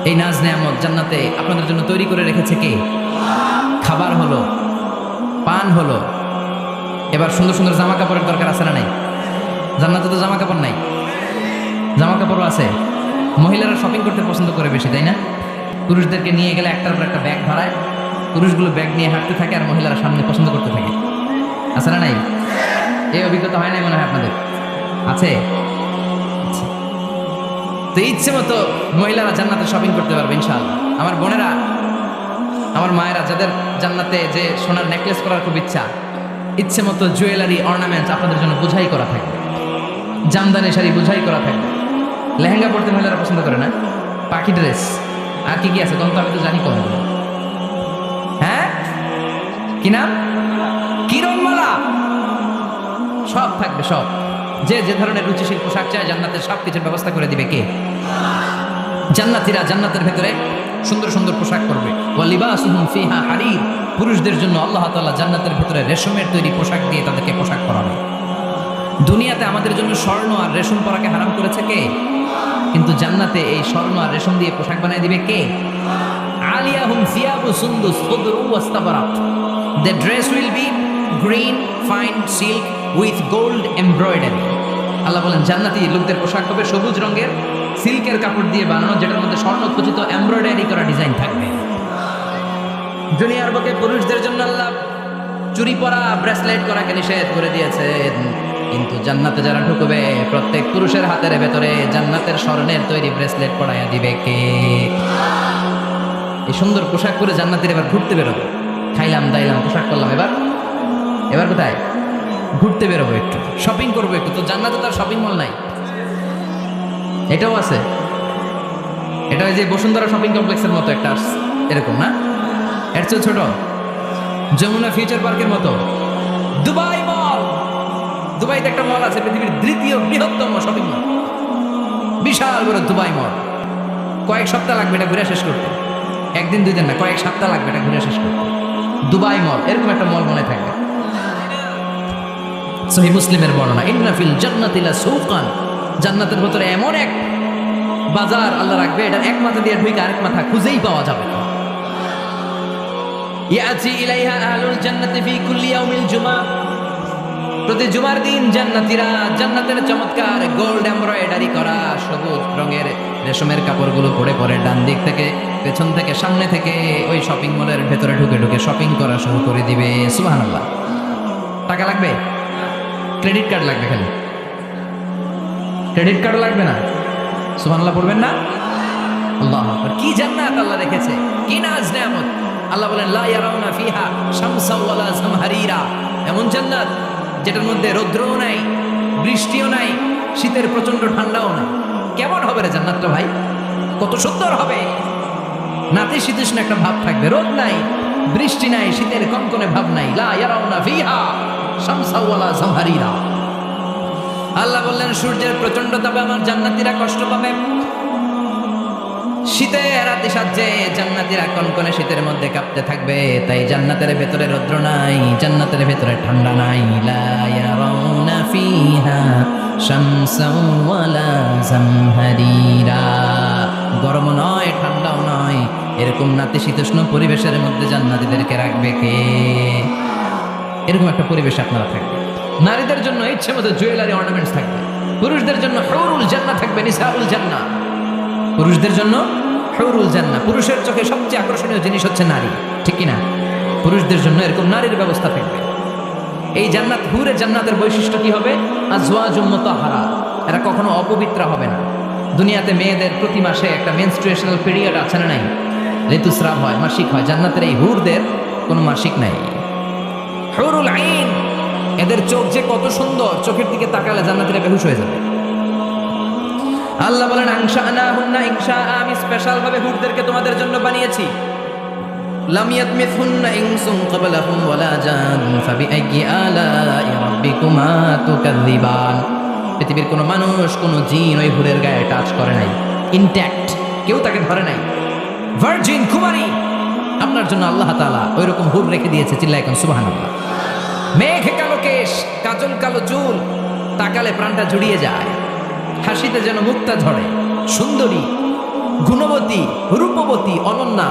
এই নাজ নেয়ামত জান্নাতে আপনাদের জন্য তৈরি করে রেখেছে কে? খাবার হলো, পান হলো, এবার সুন্দর সুন্দর জামা কাপড়ের দরকার আছে না নাই? জান্নাতে তো জামা কাপড় নাই, জামা কাপড়ও আছে। মহিলারা শপিং করতে পছন্দ করে বেশি, তাই না? পুরুষদেরকে নিয়ে গেলে একটার পর একটা ব্যাগ ধরায়, পুরুষগুলো ব্যাগ নিয়ে হাঁটতে থাকে আর মহিলারা সামনে পছন্দ করতে থাকে। আছে না নাই? এই অভিজ্ঞতা হয় নাই মনে হয় আপনাদের? আছে? তো ইচ্ছে মতো মহিলারা জান্নাতে শপিং করতে পারবে ইনশাআল্লাহ। আমার বোনেরা, আমার মায়েরা, যাদের জান্নাতে যে সোনার নেকলেস করার খুব ইচ্ছা, ইচ্ছে মতো জুয়েলারি অর্নামেন্টস আপনাদের জন্য বোঝাই করা থাকবে। জামদানি শাড়ি বোঝাই করা থাকবে। লেহেঙ্গা পড়তে মহিলারা পছন্দ করে না? পাখি ড্রেস আর কি কি আছে তখন তো আমি তো জানি কম। হ্যাঁ, কি নাম? কিরণমালা, সব থাকবে সব। যে যে ধরনের রুচিশীল পোশাক চায় জান্নাতের সব কিছুর ব্যবস্থা করে দিবে কে? জান্নাতীরা জান্নাতের ভেতরে সুন্দর সুন্দর পোশাক পরবে। ওয়া লিবাসুহুম ফিহা হারির, পুরুষদের জন্য আল্লাহ তাআলা জান্নাতের ভেতরে রেশমের তৈরি পোশাক দিয়ে তাদেরকে পোশাক পরাবে। দুনিয়াতে আমাদের জন্য স্বর্ণ আর রেশম পরাকে হারাম করেছে কে? কিন্তু জান্নাতে এই স্বর্ণ আর রেশম দিয়ে পোশাক বানিয়ে দিবে কে? আলিয়াহুম সিয়াবু সুন্দুস খুদরু ওয়াস্তাবারাক, the dress will be green fine silk with gold embroidery। আল্লাহ বলেন জান্নাতি লোকদের পোশাক হবে সবুজ রঙের সিল্কের কাপড় দিয়ে বানানো, যেটার মধ্যে স্বর্ণ খচিত এমব্রয়ডারি করা ডিজাইন থাকবে। দুনিয়ার বুকে পুরুষদের জন্য আল্লাহ চুরি পরা, ব্রেসলেট করাকে নিষেধ করে দিয়েছেন। কিন্তু জান্নাতে যারা ঢুকবে প্রত্যেক পুরুষের হাতের ভেতরে জান্নাতের স্বর্ণের তৈরি ব্রেসলেট পরাইয়া দিবে কে? এই সুন্দর পোশাক পরে জান্নাতের এবার ঘুরতে বেরোবে। খাইলাম দাইলাম পোশাক করলাম, এবার কোথায়? ঘুরতে বেরোবো, একটু শপিং করবো একটু। তো জান্নাতে তার শপিং মল নাই, এটাও আছে। এটা ওই যে বসুন্ধরা শপিং কমপ্লেক্সের মতো একটা এরকম না, এর চেয়ে ছোট, যমুনা ফিউচার পার্কের মতো। দুবাই মল, দুবাইতে একটা মল আছে, পৃথিবীর দ্বিতীয় বৃহত্তম শপিং মল, বিশাল বড় দুবাই মল। কয়েক সপ্তাহ লাগবে এটা ঘুরে শেষ করতে, একদিন দুই দিন না, কয়েক সপ্তাহ লাগবে এটা ঘুরে শেষ করতে। দুবাই মল, এরকম একটা মল মনে থাকবে। সহিহ মুসলিমের বর্ণনা, ইন্না ফিল জান্নাতি লাসুকান, জান্নাতের ভিতরে এমন এক বাজার আল্লাহ রাখবে, এটা এক মাথা দিয়ে ঢুকে আরেক মাথা খুঁজেই পাওয়া যাবে না। ইয়াতি ইলাইহা আহলুল জান্নাতি ফি কুল্লি ইয়াউমিল জুমআ, প্রতি জুমার দিন জান্নাতীরা জান্নাতের চমৎকার গোল্ড এমব্রয়ডারি করা সবুজ রঙের রেশমের কাপড়গুলো পরে পরে ডান দিক থেকে পেছন থেকে সামনে থেকে ওই শপিং মলের ভেতরে ঢুকে ঢুকে শপিং করা শুরু করে দিবে। সুবহানাল্লাহ। টাকা লাগবে? ক্রেডিট কার্ড লাগবে, খালি ক্রেডিট কার্ড লাগবে না। সুবহানাল্লাহ পড়বেন না? আল্লাহু আকবার। কি জান্নাত আল্লাহ রেখেছে, কি নাজ নেয়ামত। আল্লাহ বলেন লা ইয়ারাউনা ফিহা শামসাও ওয়ালা জামহারিরা, এমন জান্নাত যেটার মধ্যে রৌদ্রও নাই, বৃষ্টিও নাই, শীতের প্রচন্ড ঠান্ডাও নাই। কেমন হবে রে জান্নাতটা ভাই, কত সুন্দর হবে। নাতিশীতোষ্ণ একটা ভাব থাকবে, রোদ নাই, বৃষ্টি নাই, শীতের কনকনে ভাব নাই। লা ইয়ারাউনা ফিহা শামসাও ওয়ালা জামহারিরা। আল্লাহ বললেন সূর্যের প্রচন্ড তাপে আমার জান্নাতীরা কষ্ট পাবে, শীতে রাতে সাজে জান্নাতীরা কনকনে শীতের মধ্যে কাঁপতে থাকবে। তাই জান্নাতের ভেতরে রৌদ্র নাই, জান্নাতের ভেতরে ঠান্ডা নাই। লা ইয়ারাউনা ফিহা শামসাও ওয়ালা জামহারিরা, গরম নয় ঠান্ডাও নয়, এরকম নাতিশীতোষ্ণ পরিবেশের মধ্যে জান্নাতীদেরকে রাখবে কে? এরকম একটা পরিবেশ আপনারা থাকবে। নারীদের জন্য ইচ্ছে মতো জুয়েলারি অর্নামেন্টস থাকবে, পুরুষদের জন্য হুরুল জান্নাহ থাকবে, নিসাউল জান্নাহ। পুরুষদের জন্য হুরুল জান্নাহ, পুরুষের চোখে সবচেয়ে আকর্ষণীয় জিনিস হচ্ছে নারী, ঠিক কিনা? পুরুষদের জন্য এরকম নারীর ব্যবস্থা থাকবে। এই জান্নাত, হুরে জান্নাতের বৈশিষ্ট্য কি হবে? আজওয়াজুম মুতাহহারা, এরা কখনো অপবিত্র হবে না। দুনিয়াতে মেয়েদের প্রতি মাসে একটা মেনস্ট্রুয়েশনাল পিরিয়ড আছে না নাই, ঋতুস্রাব হয়, মাসিক হয়। জান্নাতের এই হুরদের কোনো মাসিক নাই। হুরুল আইন, এদের চোখ যে কত সুন্দর, চোখের দিকে তাকালে জান্নাতীরা বেহুশ হয়ে যাবে। আল্লাহ বলেন আনশানাহুন্না ইনশা, আমি স্পেশাল ভাবে হুরদেরকে তোমাদের জন্য বানিয়েছি। লাম ইয়াতমিসহুন্না ইনসুন ক্বাবলাহুম ওয়ালা জান ফাবিআইয়ি আলাই রাব্বিকুমা তুকাযযিবান। পৃথিবীর কোনো মানুষ, কোনো জিন ওই হুরের গায়ে টাচ করে নাই, ইনট্যাক্ট, কেউ তাকে ধরে নাই। ভার্জিন কুমারী, আপনার জন্য আল্লাহ তাআলা ওইরকম হুর রেখে দিয়েছে। চিল্লায় এখন সুবহানাল্লাহ। মেঘে কালো কেশ, কাজল কালো চুল, তাকালে প্রাণটা জুড়িয়ে যায়, হাসিতে যেন মুক্তা ঝরে, সুন্দরী, গুণবতী, রূপবতী, অনন্যা,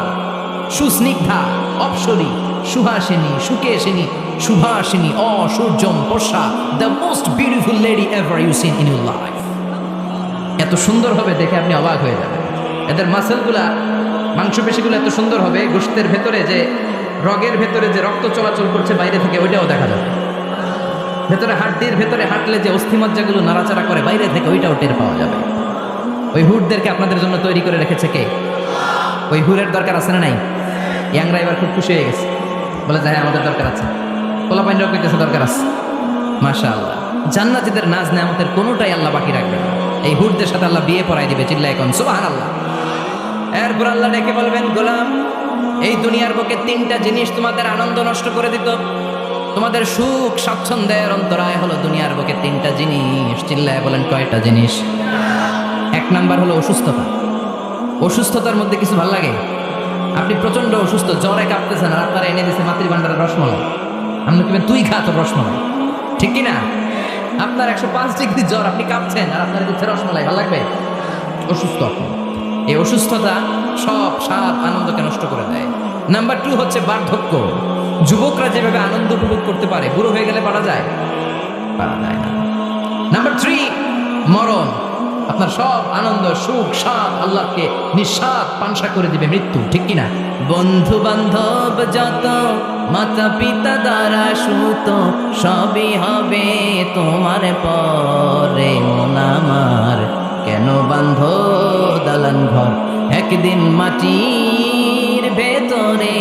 সুস্নিগ্ধা, অপ্সরী, সুহাসিনী, সুকেশিনী, সুভাষিনী, অসূর্যম পোষা, the most beautiful lady ever you seen in your life. এত সুন্দর হবে দেখে আপনি অবাক হয়ে যাবেন। এদের মাসেলগুলা, মাংসপেশিগুলো এত সুন্দর হবে, গোশতের ভেতরে যে রগের ভেতরে যে রক্ত চলাচল করছে বাইরে থেকে, ওইটাও দেখা যাবে। ভেতরে হাড্ডির ভেতরে হাঁটলে যে অস্থিমজ্জাগুলো নাড়াচাড়া করে বাইরে থেকে, ওইটাও টের পাওয়া যাবে। ওই হুরদেরকে আপনাদের জন্য তৈরি করে রেখেছে কে? ওই হুরের দরকার আছে না নাই? ইয়াংরা এবার খুব খুশি হয়ে গেছে, বলে যে হ্যাঁ আমাদের দরকার আছে। পোলাপাইনরাও কইতেছে দরকার আছে। মাশাআল্লাহ। জান্নাতীদের নাজ নেয়ামতের কোনোটাই আল্লাহ বাকি রাখবে না। এই হুরদের সাথে আল্লাহ বিয়ে পড়াই দিবে। চিল্লায় এখন সুবহানাল্লাহ। এরপর আল্লাহ ডেকে বলবেন, গোলাম, এই দুনিয়ার বুকে তিনটা জিনিস তোমাদের আনন্দ নষ্ট করে দিত, তোমাদের সুখ স্বাচ্ছন্দ্যের অন্তরায় হলো দুনিয়ার বুকে তিনটা জিনিস। চিল্লায় বলেন কয়টা জিনিস? এক নাম্বার হলো অসুস্থতা। অসুস্থতার মধ্যে কিছু ভালো লাগে? আপনি প্রচন্ড অসুস্থ, জ্বরে কাঁপতেছেন, আর আপনারা এনে দিচ্ছে মাতৃ ভান্ডারের রসমলাই, আপনি কিবেন তুই খা তোর রসমলাই, ঠিক কিনা? আপনার 105 ডিগ্রি জ্বর, আপনি কাঁপছেন, আর আপনার দিচ্ছে রসমলাই, ভালো লাগবে? অসুস্থ আপনি। এই অসুস্থতা সব স্বাদ আনন্দকে নষ্ট করে দেয়। নাম্বার 2 হচ্ছে বার্ধক্য। যুবকরা যেভাবে আনন্দ উপভোগ করতে পারে, বুড়ো হয়ে গেলে পারা যায়? পারা যায় না। নাম্বার 3 মরণ। আপনার সব আনন্দ সুখ স্বাদ আল্লাহকে নিঃস্বাদ পানসা করে দিবে মৃত্যু, ঠিক কিনা? বন্ধু বান্ধব যত মাতা পিতা দ্বারা সুত সবই হবে তোমার পরে, মন আমার কেন বান্ধ দালান ঘর, একদিন মাটির ভেতরে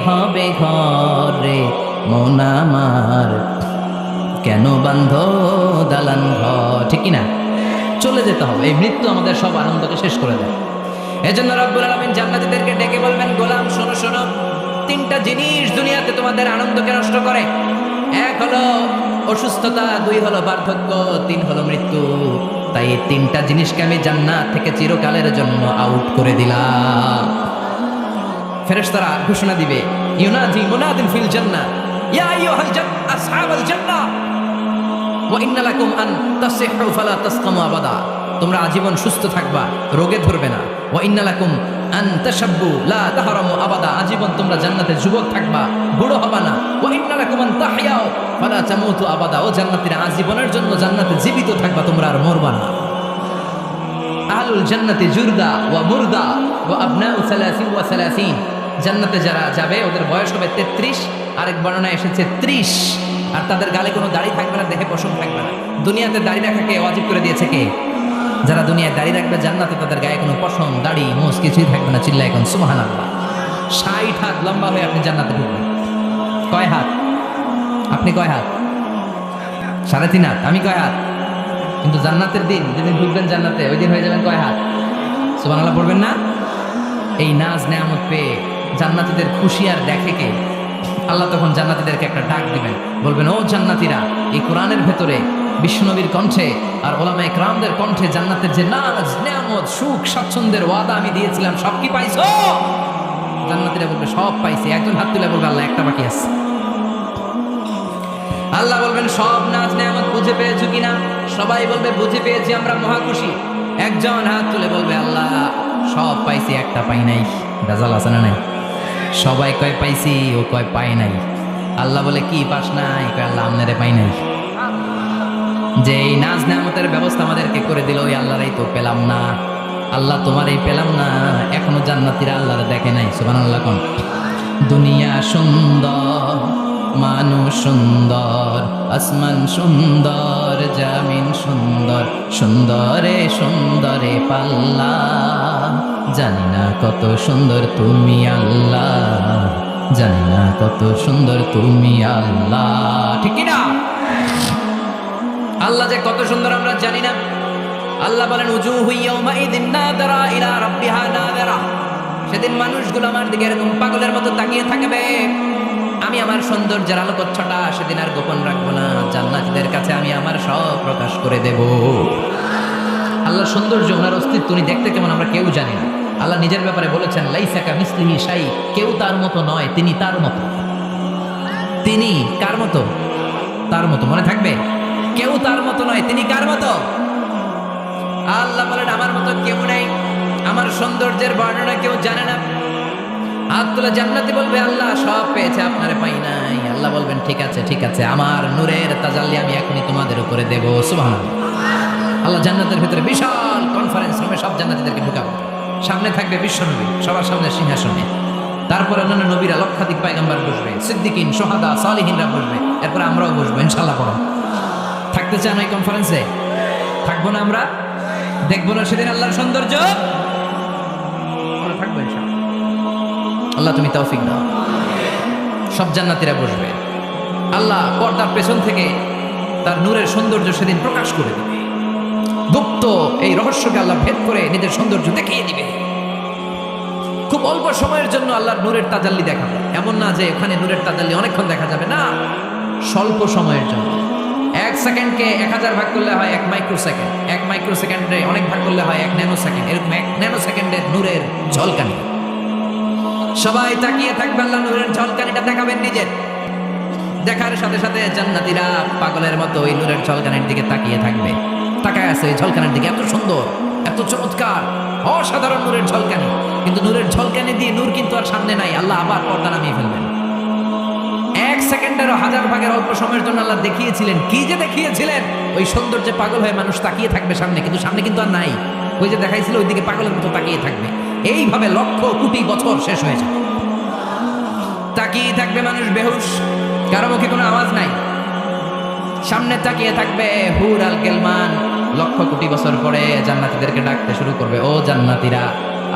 হবে ঘরে, মন আমার কেন বান্ধ দালান ঘর, ঠিক কিনা? চলে যেতে হবে, এই মৃত্যু আমাদের সব আনন্দকে শেষ করে দেয়। এজন্য রব্বুল আলামিন জান্নাতীদেরকে ডেকে বলবেন, গোলাম শোনো শোনো, তিনটা জিনিস দুনিয়াতে তোমাদের আনন্দকে নষ্ট করে। এক হলো অসুস্থতা, দুই হলো বার্ধক্য, তিন হলো মৃত্যু। তাই এই তিনটা জিনিসকে আমি জান্নাত থেকে চিরকালের জন্য আউট করে দিলাম। ফেরেশতারা ঘোষণা দিবে, ইউনাদি মুনাদিন ফিল জান্নাহ, ইয়া আইয়ুহাল আসহাবাল জান্নাহ ওয়া ইন্না লাকুম আন তাসিহু ফালা তাসকামু আবাদা। তোমরা আজীবন সুস্থ থাকবা, রোগে ধরবে না। ওয়া ইন্না লাকুম আন তাশাব্বু লা তাহরামু আবাদা, আজীবন তোমরা জান্নাতে যুবক থাকবা, বুড়ো হবা না। ওয়া ইন্না লাকুম আন তাহইয়াউ ফালা তামুতু আবাদা, ও জান্নাতীরা আজীবনের জন্য জান্নাতে জীবিত থাকবা, তোমরা আর মরবা না। আহলুল জান্নাতি জুরদা ওয়া মুরদা ওয়া আবনাউ 30 ওয়া 30, জান্নাতে যারা যাবে ওদের বয়স হবে 33, আরেক বর্ণনায় এসেছে 30, আর তাদের গালে কোনো দাড়ি থাকবে না, দেহে পশম থাকবে না। দুনিয়াতে দাড়ি রাখাকে ওয়াজিব করে দিয়েছে কে? যারা দুনিয়ায় দাড়ি রাখবে, জান্নাতে তাদের গায়ে কোনো পশম দাড়ি মোজ কিছুই থাকবে না। চিল্লায় এখন সুবহানাল্লাহ। 60 হাত লম্বা হয়ে আপনি জান্নাতে ঢুকবেন। কয় হাত? আপনি কয় হাত? 3.5 হাত। আমি কয় হাত? কিন্তু জান্নাতের দিন যেদিন ঢুকবেন জান্নাতে, ওই দিন হয়ে যাবেন কয় হাত? সুবহানাল্লাহ পড়বেন না? এই নাজ নেয়ামত পেয়ে জান্নাতীদের খুশি আর দেখে কে? আল্লাহ তখন জান্নাতীদেরকে একটা ডাক দিবেন, বলবেন, ও জান্নাতীরা, এই কোরআনের ভেতরে বিশ্বনবীর কণ্ঠে আর ওলামায়ে কেরামদের কণ্ঠে জান্নাতের যে নাজ নেয়ামত সুখ স্বাচ্ছন্দ্যের ওয়াদা আমি দিয়েছিলাম, সব কি পাইছো? জান্নাতীরা বলবে, সব পাইছি। একজন হাত তুলে বলবে, আল্লাহ একটা বাকি আছে। আল্লাহ বলবেন, সব নাজ নেয়ামত বুঝে পেয়েছো কিনা? সবাই বলবে, বুঝে পেয়েছি, আমরা মহা খুশি। একজন হাত তুলে বলবে, আল্লাহ সব পাইছি, একটা পাই নাই। রাজাল আছে না নাই? সবাই কয় পাইছি, ও কয় পাই নাই। আল্লাহ বলে, কি পাস নাই? কয়, আল্লাহ আমনেরে পাই নাই। যে এই নাজ নেয়ামতের ব্যবস্থা আমাদেরকে করে দিল, ওই আল্লাহরই তো পেলাম না। আল্লাহ তোমার এই পেলাম না, এখনো জান্নাতীরা আল্লাহরে দেখে নাই। সুবহানাল্লাহ কোন? দুনিয়া সুন্দর, মানুষ সুন্দর, আসমান সুন্দর, জামিন সুন্দর, সুন্দরে সুন্দরে পাল্লা, জানি না কত সুন্দর তুমি আল্লাহ, জানি না কত সুন্দর তুমি আল্লাহ, ঠিক না? আল্লাহ যে কত সুন্দর আমরা জানি না। আল্লাহ বলেন, উজুহু ইয়াউমাইযিন নাযিরা ইলা রাব্বিহা নাযিরা, সেদিন মানুষগুলো আমার দিকে এরকম পাগলের মতো তাকিয়ে থাকবে। আমি আমার সৌন্দর্যের আলোকচ্ছটা সেদিন আর গোপন রাখবো না, জান্নাতীদের কাছে আমি আমার সব প্রকাশ করে দেব। আল্লাহর সৌন্দর্য, ওনার অস্তিত্ব, উনি দেখতে কেমন আমরা কেউ জানি না। আল্লাহ নিজের ব্যাপারে বলেছেন, লাইসা কামিসলিহি শাই, কেউ তার মতো নয়, তিনি তার মতো। তিনি কার মতো? তার মতো। মনে থাকবে, কেউ তার মতো নয়, তিনি কার মতো? আল্লাহ বলেন, আমার মতো কেউ নেই, আমার সৌন্দর্যের বর্ণনা কেউ জানে না। হাত তুলে জান্নাতি বলবে, আল্লাহ সব পেয়েছে, আপনারে পাই নাই। আল্লাহ বলবেন, ঠিক আছে ঠিক আছে, আমার নূরের তাজাল্লি আমি এখনই তোমাদের উপরে দেব। সুবহানাল্লাহ। আল্লাহ জান্নাতের ভিতরে বিশাল কনফারেন্স রুমে সব জান্নাতীদেরকে ঢুকাবো। সামনে থাকবে বিশ্বনবী, সবার সামনে সিংহাসনে। তারপরে অন্যান্য নবীরা, লক্ষাধিক পয়গম্বর বসবে, সিদ্দিকিন, শুহাদা, সালিহিনরা বসবে। এরপর আমরাও বসবো ইনশাআল্লাহ। পড়ো, থাকতে চান ওই কনফারেন্সে? থাকবো না আমরা? দেখবো না সেদিন আল্লাহর সৌন্দর্য? আমরা থাকবো ইনশাআল্লাহ। আল্লাহ তুমি তৌফিক দাও। সব জান্নাতীরা বসবে, আল্লাহ পর্দার পেছন থেকে তার নূরের সৌন্দর্য সেদিন প্রকাশ করে দিবে। গুপ্ত এই রহস্যকে আল্লাহ ভেদ করে নিজের সৌন্দর্য দেখিয়ে দিবে। খুব অল্প সময়ের জন্য আল্লাহর নূরের তাজাল্লি দেখাবে। এমন না যে ওখানে নূরের তাজাল্লি অনেকক্ষণ দেখা যাবে, না, স্বল্প সময়ের জন্য। 1 সেকেন্ডকে 1000 ভাগ করলে হয় 1 মাইক্রোসেকেন্ড, 1 মাইক্রোসেকেন্ডে অনেক ভাগ করলে হয় 1 ন্যানো সেকেন্ড। এরকম 1 ন্যানো সেকেন্ডের নূরের ঝলকানি। সবাই তাকিয়ে থাকবে, আল্লাহ নূরের ঝলকানিটা দেখাবেন নিজের। দেখার সাথে সাথে জান্নাতীরা পাগলের মতো ওই নূরের ঝলকানির দিকে তাকিয়ে থাকবে। তাকায় আছে ওই ঝলকানির দিকে, এত সুন্দর, এত চমৎকার, অসাধারণ নূরের ঝলকানি। কিন্তু নূরের ঝলকানি দিয়ে নূর কিন্তু আর সামনে নাই। আল্লাহ আবার পর্দা নামিয়ে ফেলবেন। 1 সেকেন্ডেরও হাজার ভাগের অল্প সময়ের জন্য আল্লাহ দেখিয়েছিলেন। কি যে দেখিয়েছিলেন, ওই সৌন্দর্যে পাগল হয়ে মানুষ তাকিয়ে থাকবে সামনে, কিন্তু সামনে কিন্তু আর নাই। ওই যে দেখাইছিল ওইদিকে পাগলের মতো তাকিয়ে থাকবে। এইভাবে লক্ষ কোটি বছর শেষ হয়ে যাবে, তাকিয়ে থাকবে মানুষ বেহুশ, কারো মুখে কোনো আওয়াজ নাই, সামনে তাকিয়ে থাকবে হুর আল গেলমান। লক্ষ কোটি বছর পরে জান্নাতীদেরকে ডাকতে শুরু করবে, ও জান্নাতীরা,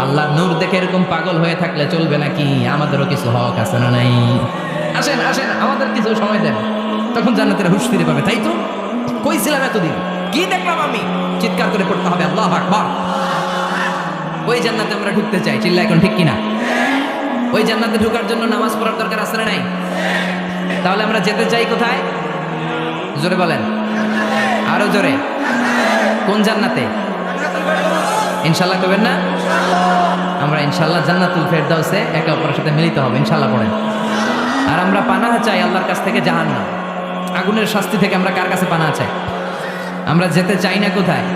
আল্লাহর নূর দেখে এরকম পাগল হয়ে থাকলে চলবে নাকি? আমাদেরও কিছু হক আছে না নাই? আসেন আসেন, আমাদের কিছু সময় দেন। তখন জান্নাতীরা হুঁশ ফিরে পাবে, তাই তো কইছিলাম এতদিন, কি দেখলাম আমি? চিৎকার করে পড়তে হবে আল্লাহু আকবার। ওই জান্নাতে আমরা ঢুকতে চাই, চিল্লা এখন ঠিক কিনা? ওই জান্নাতে ঢোকার জন্য নামাজ পড়ার দরকার আছে না নাই? তাহলে আমরা যেতে চাই কোথায়? জোরে বলেন, আরো জোরে। কোন জান্নাতে? ইনশাআল্লাহ কবেন না? আমরা ইনশাআল্লাহ জান্নাতুল ফেরদাউসে একে অপরের সাথে মিলিত হবে, ইনশাআল্লাহ পড়েন। আর আমরা পানাহ চাই আল্লাহর কাছ থেকে জাহান্নাম, আগুনের শাস্তি থেকে আমরা কার কাছে পানাহ চাই? আমরা যেতে চাই না কোথায়?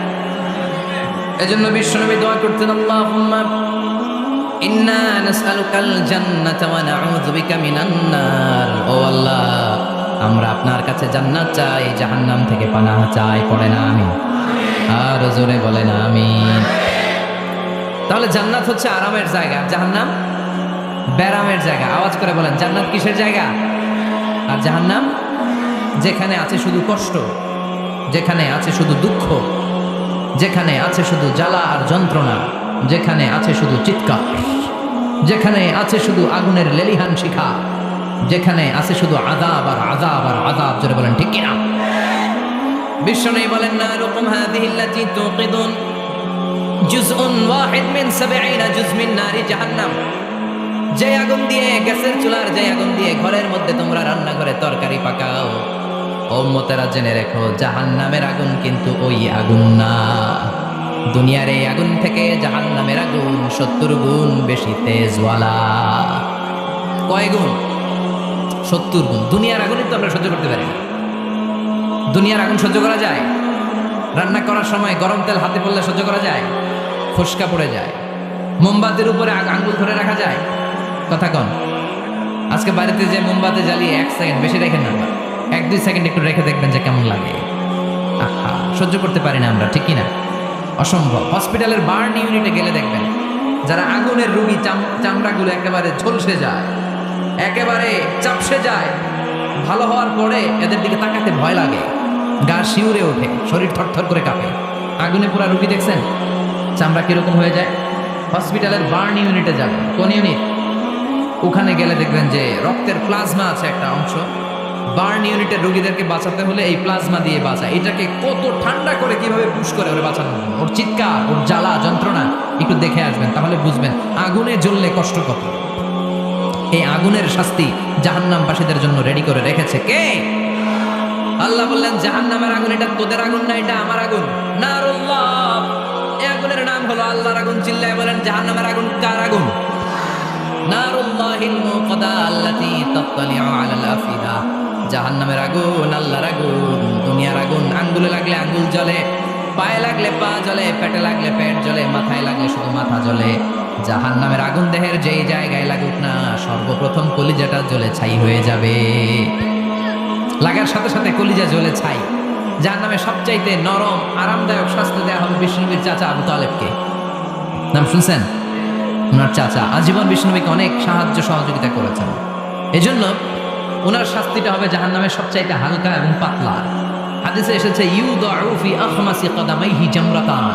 এজন্য বিশ্বনবী দোয়া করতেন, আল্লাহুম্মা ইন্না নাসআলুকাল জান্নাতা ওয়া নাউযু বিকা মিনান নার। ও আল্লাহ, আমরা আপনার কাছে জান্নাত চাই, জাহান্নাম থেকে পানাহ চাই। পড়ে না আমিন? আর জোরে বলেন আমিন। তাহলে জান্নাত হচ্ছে আরামের জায়গা, জাহান্নাম ব্যারামের জায়গা। আওয়াজ করে বলেন, জান্নাত কিসের জায়গা আর জাহান্নাম? যেখানে আছে শুধু কষ্ট, যেখানে আছে শুধু দুঃখ, যেখানে আছে শুধু জ্বালা আর যন্ত্রণা, যেখানে আছে শুধু চিৎকার, যেখানে আছে শুধু আগুনের লেলিহান শিখা, যেখানে আছে শুধু আযাব আর আযাব আর আযাব। জোরে বলেন ঠিক কিনা? বিশ্বনবী বলেন, নারুকুম হাযিহিল্লাতী তুকিদুন জুজউন ওয়াহিদ মিন ৭০ জুজ মিন নারি জাহান্নাম। যে আগুন দিয়ে, গ্যাসের চুলার যে আগুন দিয়ে ঘরের মধ্যে তোমরা রান্না করে তরকারি পাকাও, ও উম্মতেরা জেনে রেখো, জাহান্নামের আগুন কিন্তু ওই আগুন না। দুনিয়ার এই আগুন থেকে জাহান্নামের আগুন ৭০ গুণ বেশি তেজওয়ালা। কয় গুণ? ৭০ গুণ। দুনিয়ার আগুনই তো আমরা সহ্য করতে পারি না। দুনিয়ার আগুন সহ্য করা যায়? রান্না করার সময় গরম তেল হাতে পড়লে সহ্য করা যায়? ফোসকা পড়ে যায়। মোমবাতির উপরে আঙ্গুল ধরে রাখা যায়? কথা কন। আজকে বাড়িতে যে মোমবাতি জ্বালিয়ে ১ সেকেন্ড বেশি রেখেন না, ১-২ সেকেন্ড একটু রেখে দেখবেন যে কেমন লাগে। আহা, সহ্য করতে পারি না আমরা, ঠিক কিনা? অসম্ভব। হসপিটালের বার্ন ইউনিটে গেলে দেখবেন যারা আগুনের রোগী, চামড়াগুলো একেবারে ঝলসে যায়, একেবারে চাপসে যায়। ভালো হওয়ার পরে এদের দিকে তাকাতে ভয় লাগে, গা শিউরে ওঠে, শরীর থরথর করে কাঁপে। আগুনে পুরা রোগী দেখছেন চামড়া কিরকম হয়ে যায়? হসপিটালের বার্ন ইউনিটে যাবেন। কোন ইউনিট? ওখানে গেলে দেখবেন যে রক্তের প্লাজমা আছে একটা অংশ। বার্ন ইউনিটের রোগীদেরকে বাঁচাতে হলে এই প্লাজমা দিয়ে বাঁচায়। এটাকে কত ঠান্ডা করে কিভাবে পুশ করে ওরে বাঁচানো, ওর চিৎকার, ওর জ্বালা যন্ত্রণা একটু দেখে আসবেন, তাহলে বুঝবেন আগুনে জ্বললে কষ্ট কত। এই আগুনের শাস্তি জাহান্নামবাসীদের জন্য রেডি করে রেখেছে কে? আল্লাহ বললেন, জাহান্নামের আগুন এটা তোদের আগুন না, এটা আমার আগুন। নারুল্লাহ, এই আগুনের নাম হলো আল্লাহর আগুন। চিল্লায় বলেন, জাহান্নামের আগুন কার আগুন? নারুল্লাহিল মুকাদা আল্লাতী তাত্তালিউ আলাল আফিদা। জাহান্নামের আগুন আল্লাহর আগুন। দুনিয়ার আগুন আঙ্গুলে লাগলে আঙ্গুল জ্বলে, পায়ে লাগলে পা জ্বলে, পেটে লাগলে পেট জ্বলে, মাথায় লাগলে শুধু মাথা জ্বলে। জাহান্নামের আগুন দেহের যেই জায়গায় লাগুক না, সর্বপ্রথম কলিজাটা জ্বলে ছাই হয়ে যাবে। লাগার সাথে সাথে কলিজা জ্বলে ছাই। জাহান্নামে সবচাইতে নরম আরামদায়ক শাস্তি দেওয়া হবে বিষ্ণুনবীর চাচা আবু তালেবকে। নাম শুনছেন? ওনার চাচা আজীবন বিষ্ণুনবীকে অনেক সাহায্য সহযোগিতা করেছেন। এজন্য ওনার শাস্তিটা হবে জাহান্নামের সবচাইতে হালকা এবং পাতলা। হাদিসে এসেছে, ইউদাউ ফি আখমাসি কদামাইহি জামরাতান।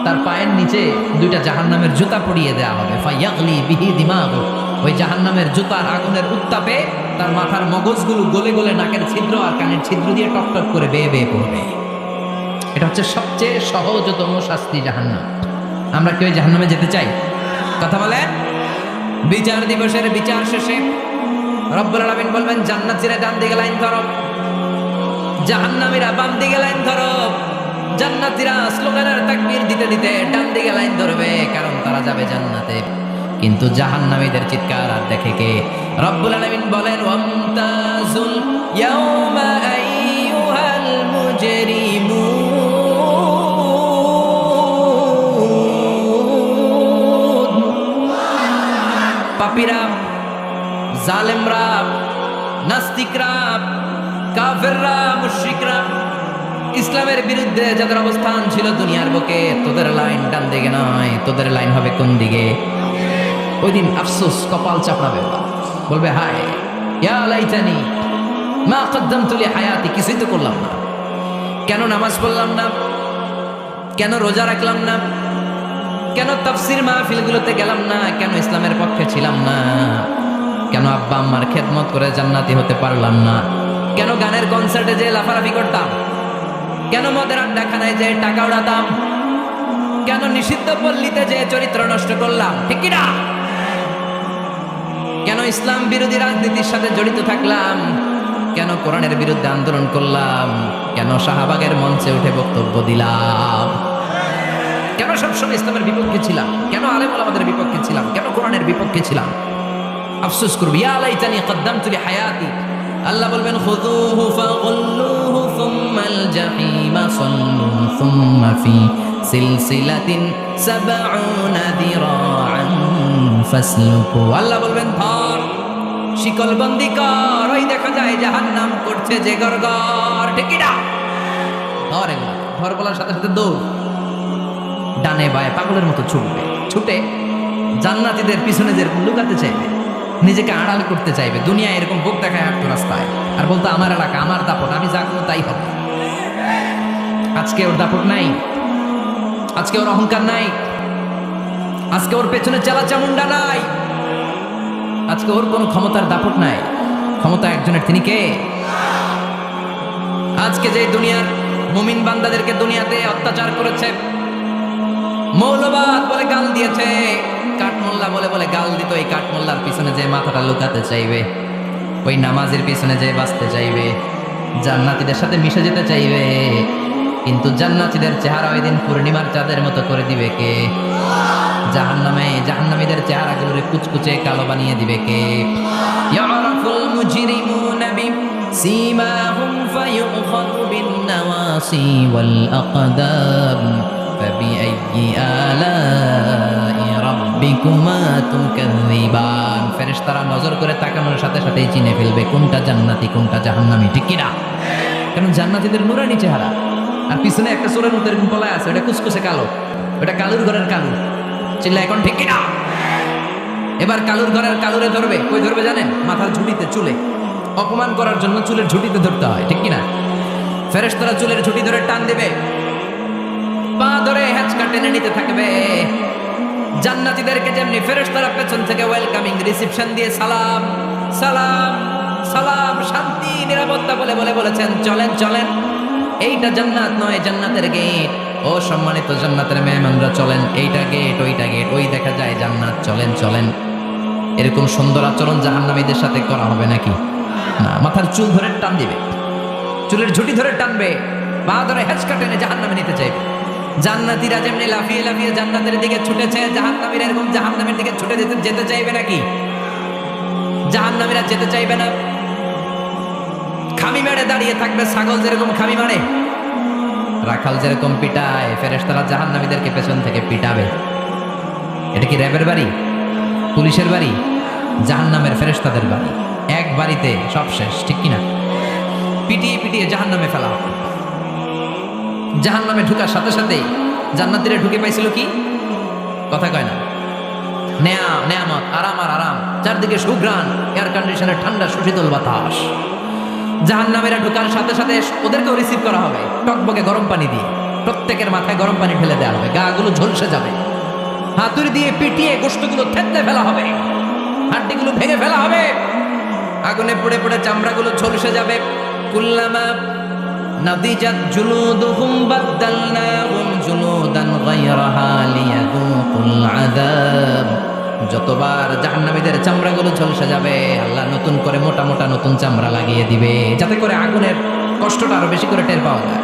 তার পায়ের নিচে 2টা জাহান্নামের জুতা পরিয়ে দেওয়া হবে। ফায়াগলি বিহি দিমাগু। ওই জাহান্নামের জুতার আগুনের উত্তাপে তার মাথার মগজগুলো গলে গলে নাকের ছিদ্র আর কানের ছিদ্র দিয়ে টপ টপ করে বেয়ে বেয়ে পড়বে। এটা হচ্ছে সবচেয়ে সহজতম শাস্তি, জাহান্নাম। আমরা কেউ জাহান্নামে যেতে চাই? কথা বলেন। বিচার দিবসের বিচার শেষে রব্বুল আলামিন বলবেন, জান্নাতীরা ডান দিকে লাইন ধরো, জাহান্নামীরা বাম দিকে লাইন ধরো। জান্নাতীরা স্লোগানের তাকবীর দিতে দিতে ডান দিকে লাইন ধরবে, কারণ তারা যাবে জান্নাতে। কিন্তু জাহান্নামীদের চিৎকার আর দেখে কে? রব্বুল আলামিন বলেন, ওয়ামতাজুল ইয়াউমা আইয়ুহাল মুজরিমুন। পাপীরা, জালেমরা, নাস্তিকরা, কাফেররা, মুশরিকরা, ইসলামের বিরুদ্ধে যাদের অবস্থান ছিল দুনিয়ার বুকে, তোদের লাইন ডান দিকে নয়, তোদের লাইন হবে কোন দিকে? ওই দিন আফসোস, কপাল চাপড়াবে ওরা, বলবে হায় ইয়া লাইতানি মা কদ্দামতু লি হায়াতি, কিছুই তো করলাম না, কেন নামাজ পড়লাম না, কেন রোজা রাখলাম না, কেন তাফসীর মাহফিলগুলোতে গেলাম না, কেন ইসলামের পক্ষে ছিলাম না, কেন আব্বা আম্মার খেদমত করে জান্নাতি হতে পারলাম না, কেন গানের কনসার্টে যে লাফালাফি করতাম, কেন মদের আড্ডাখানায় যে টাকা উড়াতাম, কেন নিষিদ্ধ পল্লীতে যে চরিত্র নষ্ট করলাম, ঠিক কি না? কেন ইসলাম বিরোধী রাজনীতির সাথে জড়িত থাকলাম, কেন কোরআনের বিরুদ্ধে আন্দোলন করলাম, কেন শাহবাগের মঞ্চে উঠে বক্তব্য দিলাম, কেন সবসময় ইসলামের বিপক্ষে ছিলাম, কেন আলেম ওলামাদের বিপক্ষে ছিলাম, কেন কোরআনের বিপক্ষে ছিলাম? আফসোস করবি, ইয়া লাইতানি কদ্দামতু লি হায়াতি। আল্লাহ বলবেন খুযুহু ফাগুল্লুহু সুম্মাল জাহিমা সাল্লু সুম্মা ফি সিলসিলাতিন সাবউনা যিরাআন ফাসলুকু। আল্লাহ বলবেন ধর, শিকলবন্দি কর, ওই দেখা যায় জাহান্নাম করছে যে গড়গড়, ঠিক কি না? ধর এগুলো, ধর বলার সাথে সাথে দৌড়, ডানে বায়ে পাগলের মতো ছুটবে, ছুটে জান্নাতীদের পিছনে যে লুকাতে চাইবে, নিজেকে আড়াল করতে চাইবে, দুনিয়া এরকম বুক দেখায় হাঁটতো রাস্তায় আর বলতো আমার এলাকা, আমার দাপট, আমি যা করবো তাই হবে। আজকে ওর দাপট নাই, আজকে ওর অহংকার নাই, আজকে ওর পেছনে চেলা চামুন্ডা নাই, আজকে ওর কোনো ক্ষমতার দাপট নাই। ক্ষমতা একজনের, তিনি কে? আজকে যে দুনিয়ার মুমিন বান্দাদেরকে দুনিয়াতে অত্যাচার করেছে, মৌলবাদ বলে গাল দিয়েছে, কাঠমোল্লা বলে বলে গাল দিত, এই কাঠমোল্লার পিছনে যে মাথাটা লুকাতে চাইবে, ওই নামাজের পিছনে যে বাঁচতে চাইবে, জান্নাতীদের সাথে মিশে যেতে চাইবে, কিন্তু জান্নাতীদের চেহারা ওই দিন পূর্ণিমার চাঁদের মতো করে দিবে কে? জাহান্নামীদের চেহারাগুলোরে কুচকুচে কালো বানিয়ে দিবে কে? ইয়ারাফুল মুজরিমুনা বিসীমাহুম ফায়ুখাযু বিন-নাওয়াসি ওয়াল আকদাম ফাবিআইয়ি আলাই রাব্বিকুমা তুকাযযিবান। ফেরেশতারা নজর করে তাকানোর সাথে সাথেই চিনে ফেলবে কোনটা জান্নাতি কোনটা জাহান্নামী, ঠিক কি না? কারণ জান্নাতীদের নুরানি চেহারা, আর পিছনে একটা চোরের মতো এরকম পলায় আছে, ওটা কুচকুচে কালো, ওটা কালুর ঘরের কালু। চিল্লা এখন, ঠিক কি না? এবার কালুর ঘরের কালুরে ধরবে, কই ধরবে জানেন? মাথার ঝুঁটিতে, চুলে। অপমান করার জন্য চুলের ঝুঁটিতে ধরতে হয়, ঠিক কি না? ফেরেশতারা চুলের ঝুঁটি ধরে টান দেবে, পা ধরে হ্যাঁচকা টেনে নিতে থাকবে। জান্নাতীদেরকে যেমনি ফেরেশতারা পেছন থেকে ওয়েলকামিং রিসিপশন দিয়ে সালাম সালাম সালাম, শান্তি নিরাপত্তা বলে বলে বলেছেন চলেন চলেন, এইটা জান্নাত নয়, জান্নাতের গেট। ও সম্মানিত জান্নাতের মেহমানরা চলেন, এইটা গেট, ওইটা গেট, ওই দেখা যায় জান্নাত, চলেন চলেন। এরকম সুন্দর আচরণ জাহান্নামীদের সাথে করা হবে নাকি? না, মাথার চুল ধরে টান দিবে, চুলের ঝুঁটি ধরে টানবে, পা ধরে হ্যাঁচকা টেনে জাহান্নামে নিতে চাইবে। জান্নাতীরা যেমনি লাফিয়ে লাফিয়ে জান্নাতের দিকে ছুটেছে, জাহান্নামীরা এরকম জাহান্নামের দিকে ছুটে যেতে চাইবে নাকি? জাহান্নামীরা যেতে চাইবে না, খামি মেরে দাঁড়িয়ে থাকবে, ছাগল যেরকম খামি মারে, রাখাল যেরকম পিটায়, ফেরেশতারা জাহান্নামীদেরকে পেছন থেকে পিটাবে। এটা কি র্যাবের বাড়ি, পুলিশের বাড়ি? জাহান্নামের ফেরেশতাদের বাড়ি। এক বাড়িতে সব শেষ, ঠিক কিনা? পিটিয়ে পিটিয়ে জাহান্নামে ফেলা। জাহান্নামে ঢুকার সাথে সাথেই জান্নাতীরা ঢুকে পাইছিল কি? কথা কয় না, নেয়ামত, আরাম আর আরাম, চারদিকে সুঘ্রাণ, এয়ার কন্ডিশনের ঠান্ডা সুশীতল বাতাস। জাহান্নামীরা ঢোকার সাথে সাথে ওদেরকেও রিসিভ করা হবে টকবকে গরম পানি দিয়ে, প্রত্যেকের মাথায় গরম পানি ঢেলে দেওয়া হবে, গা গুলো ঝলসে যাবে, হাতুড়ি দিয়ে পিটিয়ে গোশতগুলো থেতলে ফেলা হবে, হাড্ডিগুলো ভেঙে ফেলা হবে, আগুনে পুড়ে পুড়ে চামড়াগুলো ঝলসে যাবে। কুল্লামা নাদিজাত জুলুদুহুম বাদদালনাহুম জুলুদান গায়রাহা লিয়াযুকুল আযাব। যতবার জাহান্নামীদের চামড়াগুলো ঝলসে যাবে, আল্লাহ নতুন করে মোটা মোটা নতুন চামড়া লাগিয়ে দিবে, যাতে করে আগুনের কষ্টটা আরো বেশি করে টের পাওয়া যায়।